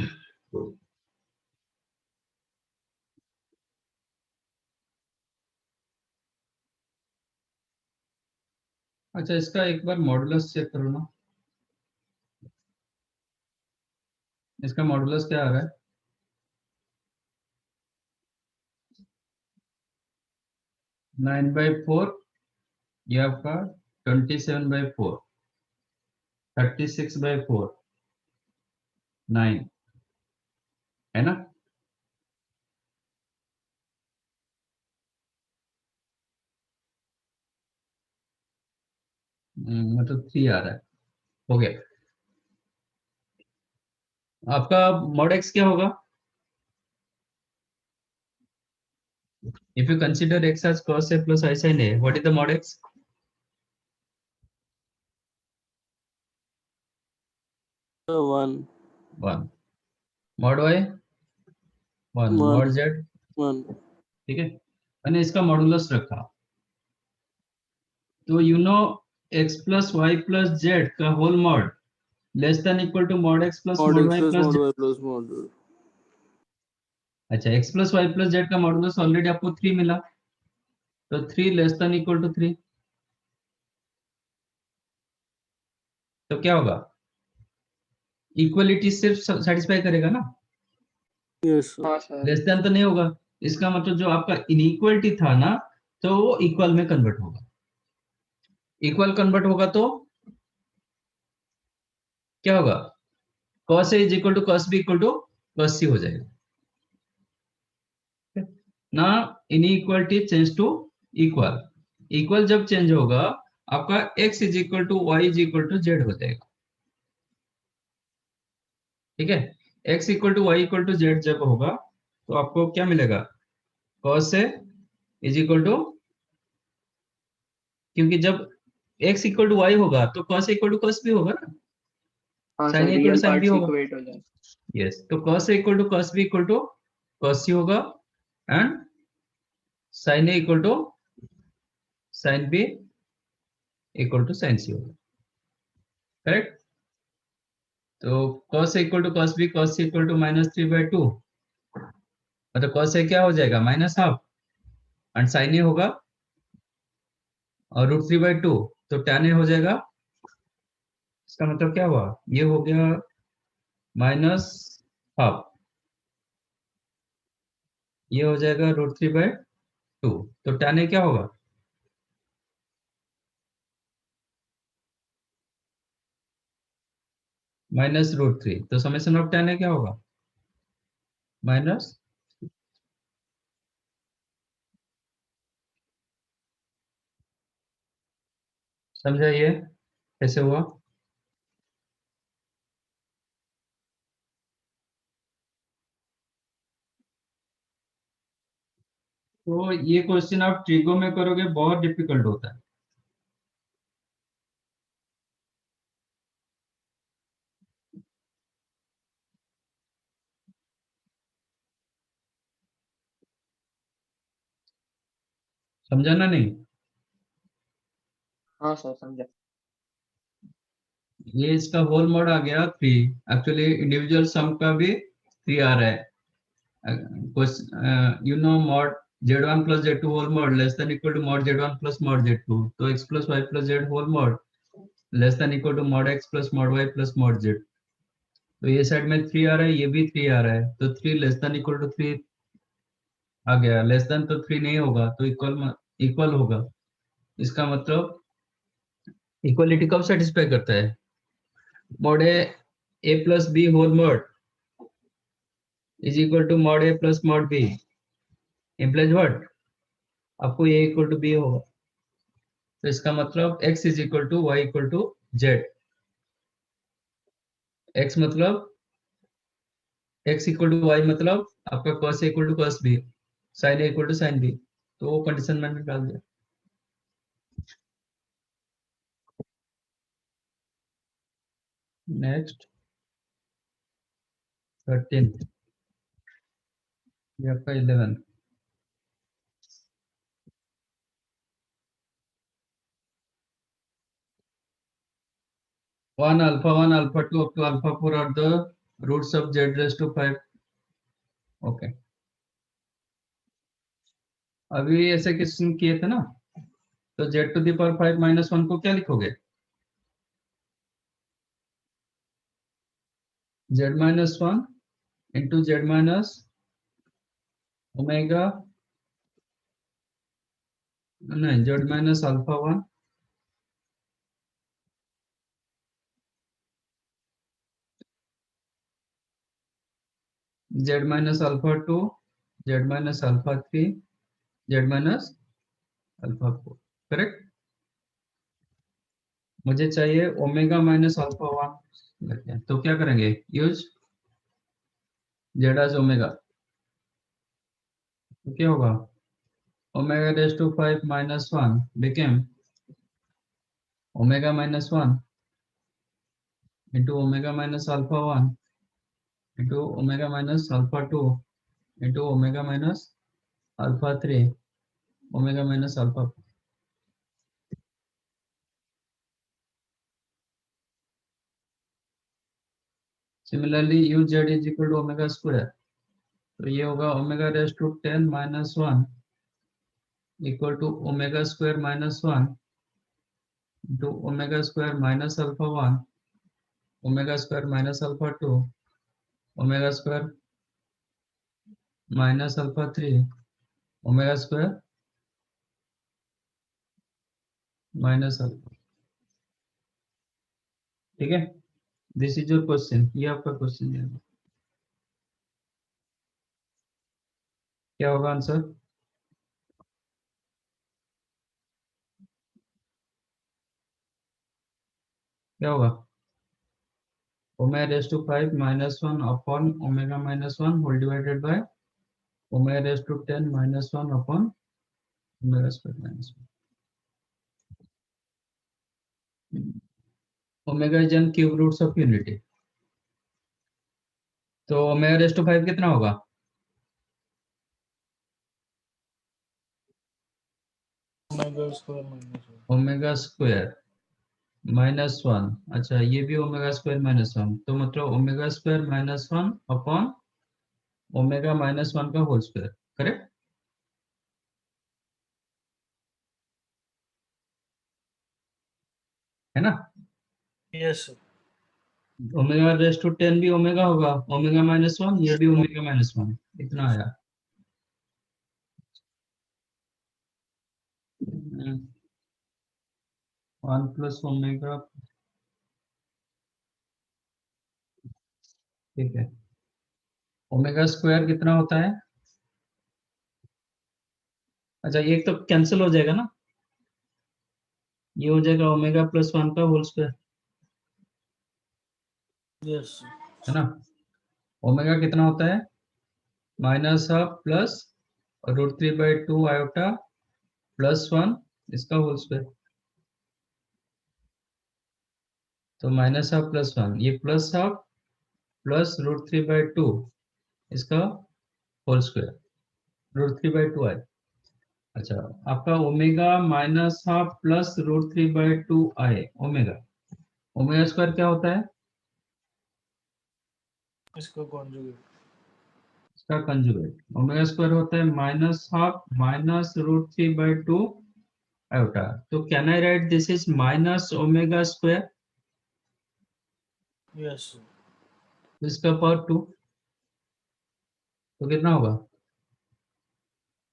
Speaker 1: अच्छा, इसका एक बार मॉडुलस चेक करो ना, इसका मॉडुलस क्या आ रहा है, 9/4, ये आपका 27/4, 36/4, 9 है ना। मतलब 3 आ रहा है, हो गया। आपका मॉड एक्स क्या होगा, if you consider x as cos a plus I sin a, what is the mod x?
Speaker 2: 1
Speaker 1: 1। mod y 1, mod
Speaker 2: 1
Speaker 1: z,
Speaker 2: 1
Speaker 1: ठीक है। मैंने इसका मॉडुलस रखा, तो you know x plus Y plus Z का whole mod less than equal to mod x plus
Speaker 2: mod
Speaker 1: mod
Speaker 2: x
Speaker 1: y
Speaker 2: plus
Speaker 1: plus
Speaker 2: mod
Speaker 1: z।
Speaker 2: y plus mod z.
Speaker 1: अच्छा, x plus Y plus Z का modulus already आपको 3 मिला, तो 3 less than equal to 3, तो क्या होगा, equality सिर्फ satisfy करेगा ना,
Speaker 2: Yes sir.
Speaker 7: हाँ सर।
Speaker 1: लेस देन तो नहीं होगा। इसका मतलब जो आपका इनइक्वलिटी था ना, तो वो इक्वल में कन्वर्ट होगा। इक्वल कन्वर्ट होगा तो क्या होगा, cos a is equal to cos b equal to cos c हो जाएगा ना। Inequality change to equal, equal जब चेंज होगा आपका x is equal to Y is equal to Z हो जाएगा, ठीक है। x equal to Y equal to Z जब होगा तो आपको क्या मिलेगा, cos a is equal to, क्योंकि जब x इक्वल टू वाई होगा तो cos a equal to cos b होगा ना,
Speaker 7: हाँ
Speaker 1: sin
Speaker 7: sir,
Speaker 1: a equal
Speaker 7: real
Speaker 1: to sin b
Speaker 7: parts
Speaker 1: होगा।
Speaker 7: इक्वेट हो जाए।
Speaker 1: यस, तो cos a equal to cos b equal to cos c होगा, and sin a equal to sin b equal to sin c होगा, correct. तो cos a equal to cos b cos c equal to -3/2, मतलब cos a क्या हो जाएगा, -12, and sin a होगा और √3/2, तो tan a हो जाएगा। इसका मतलब क्या हुआ, ये हो गया -12, ये हो जाएगा √3/2, तो tan a क्या होगा, -√3, तो समेशन ऑफ tan a क्या होगा, माइनस, समझा ये कैसे हुआ। तो ये क्वेश्चन आप ट्रिगो में करोगे बहुत डिफिकल्ट होता है, समझा ना? नहीं,
Speaker 7: हाँ सर समझा।
Speaker 1: ये इसका होल मॉड आ गया 3। एक्चुअली इंडिविजुअल सम का भी 3 आ रहा है। you know mod z1 plus z2 whole mod less than equal to mod z1 plus mod z2, तो x plus y plus z whole mod less than equal to mod x plus mod y plus mod z। तो ये side में 3 आ रहा है, ये भी 3 आ रहा है, तो 3 लेस देन इक्वल टू 3 आ गया। लेस देन तो 3 नहीं होगा, तो इक्वल होगा। इसका मतलब इक्वलिटी कब सेटिस्फाई करता है? mod a plus b whole mod is equal to mod a plus mod b implies what? आपको a equal to b होगा, तो इसका मतलब x is equal to Y equal to Z. x मतलब x equal to Y मतलब आपका cos a equal to cos b, sin a equal to sin b, तो वो कंडीशन मैंने डाल दिया। नेक्स्ट 13, ये आपका 11। 1 alpha 1 alpha 2 up to alpha 4 are the roots of z raised to 5। Okay, अभी ऐसे क्वेश्चन किए थे ना, तो z to the power 5 minus 1 को क्या लिखोगे? z minus 1 into z minus omega, नहीं, z minus alpha 1 z minus alpha 2 z minus alpha 3 z minus alpha 4। Correct. मुझे चाहिए ओमेगा माइनस अल्फा 1, तो क्या करेंगे? यूज जेड एज ओमेगा, तो क्या होगा? Omega raise to 5 minus 1 became omega minus 1 into omega minus alpha 1 into omega minus alpha 2 into omega minus alpha 3 omega minus alpha. Similarly you Z is equal to omega square, तो ये होगा omega raise to 10 minus 1 equal to omega square minus 1 into omega square minus alpha 1 omega square minus alpha 2 omega square minus alpha 3 omega square minus alpha. ठीक है, this is your question, ये आपका question है। क्या होगा answer? क्या होगा? Omega raise to 5 minus 1 upon omega minus 1 whole divided by omega raise to 10 minus 1 upon omega square minus 1। Omega is an cube roots of unity, तो omega raise to 5 कितना होगा?
Speaker 2: Omega square minus 1।
Speaker 1: Omega square minus 1, अच्छा ये भी omega square minus 1, तो मतलब omega square minus 1 upon omega minus 1 का whole square. Correct है ना?
Speaker 2: Yes sir.
Speaker 1: Omega raise to 10 भी ओमेगा होगा, ओमेगा माइनस 1 ये भी ओमेगा माइनस 1, इतना आया। 1 प्लस ओमेगा, ठीक है। ओमेगा स्क्वायर कितना होता है? अच्छा ये तो कैंसिल हो जाएगा ना, ये हो जाएगा ओमेगा प्लस 1 का होल स्क्वायर,
Speaker 2: यस
Speaker 1: है ना? ओमेगा कितना होता है? Minus half plus root 3/2 iota plus 1 इसका होल स्क्वायर, तो माइनस हाफ प्लस 1, ये प्लस हाफ प्लस रूट 3/2 इसका होल स्क्वायर, रूट 3/2 आए। अच्छा, आपका omega minus half plus root 3/2 आए ओमेगा। ओमेगा स्क्वायर क्या होता है?
Speaker 2: इसको कॉन्जुगेट।
Speaker 1: इसका कंजुगेट। ओमेगा स्क्वायर होता है minus half minus root 3/2 iota. तो can I write this is minus omega square,
Speaker 2: yes
Speaker 1: इसका पावर 2, तो कितना होगा?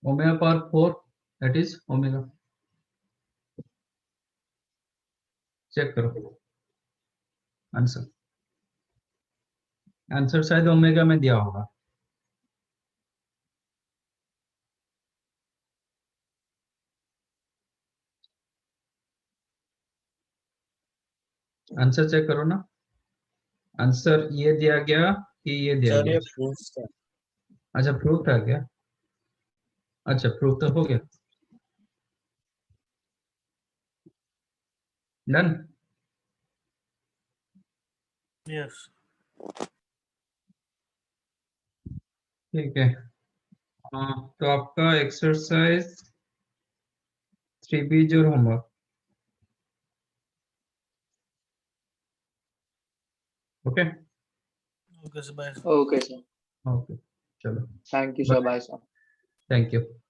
Speaker 1: Omega power 4, that is omega. Check करो आंसर। आंसर शायद ओमेगा में दिया होगा। आंसर चेक करो ना। आंसर ये दिया गया कि ये दिया
Speaker 2: सर
Speaker 1: गया?
Speaker 2: ये प्रूफ था।
Speaker 1: अच्छा, प्रूफ था क्या? अच्छा, प्रूफ तो हो गया। डन।
Speaker 2: यस
Speaker 1: ठीक है। हाँ, तो आपका एक्सरसाइज 3B जो homework. Okay
Speaker 2: okay sir bye.
Speaker 7: Okay, sir.
Speaker 1: Okay, चलो,
Speaker 7: Thank you, sir. Bye, sir.
Speaker 1: Thank you.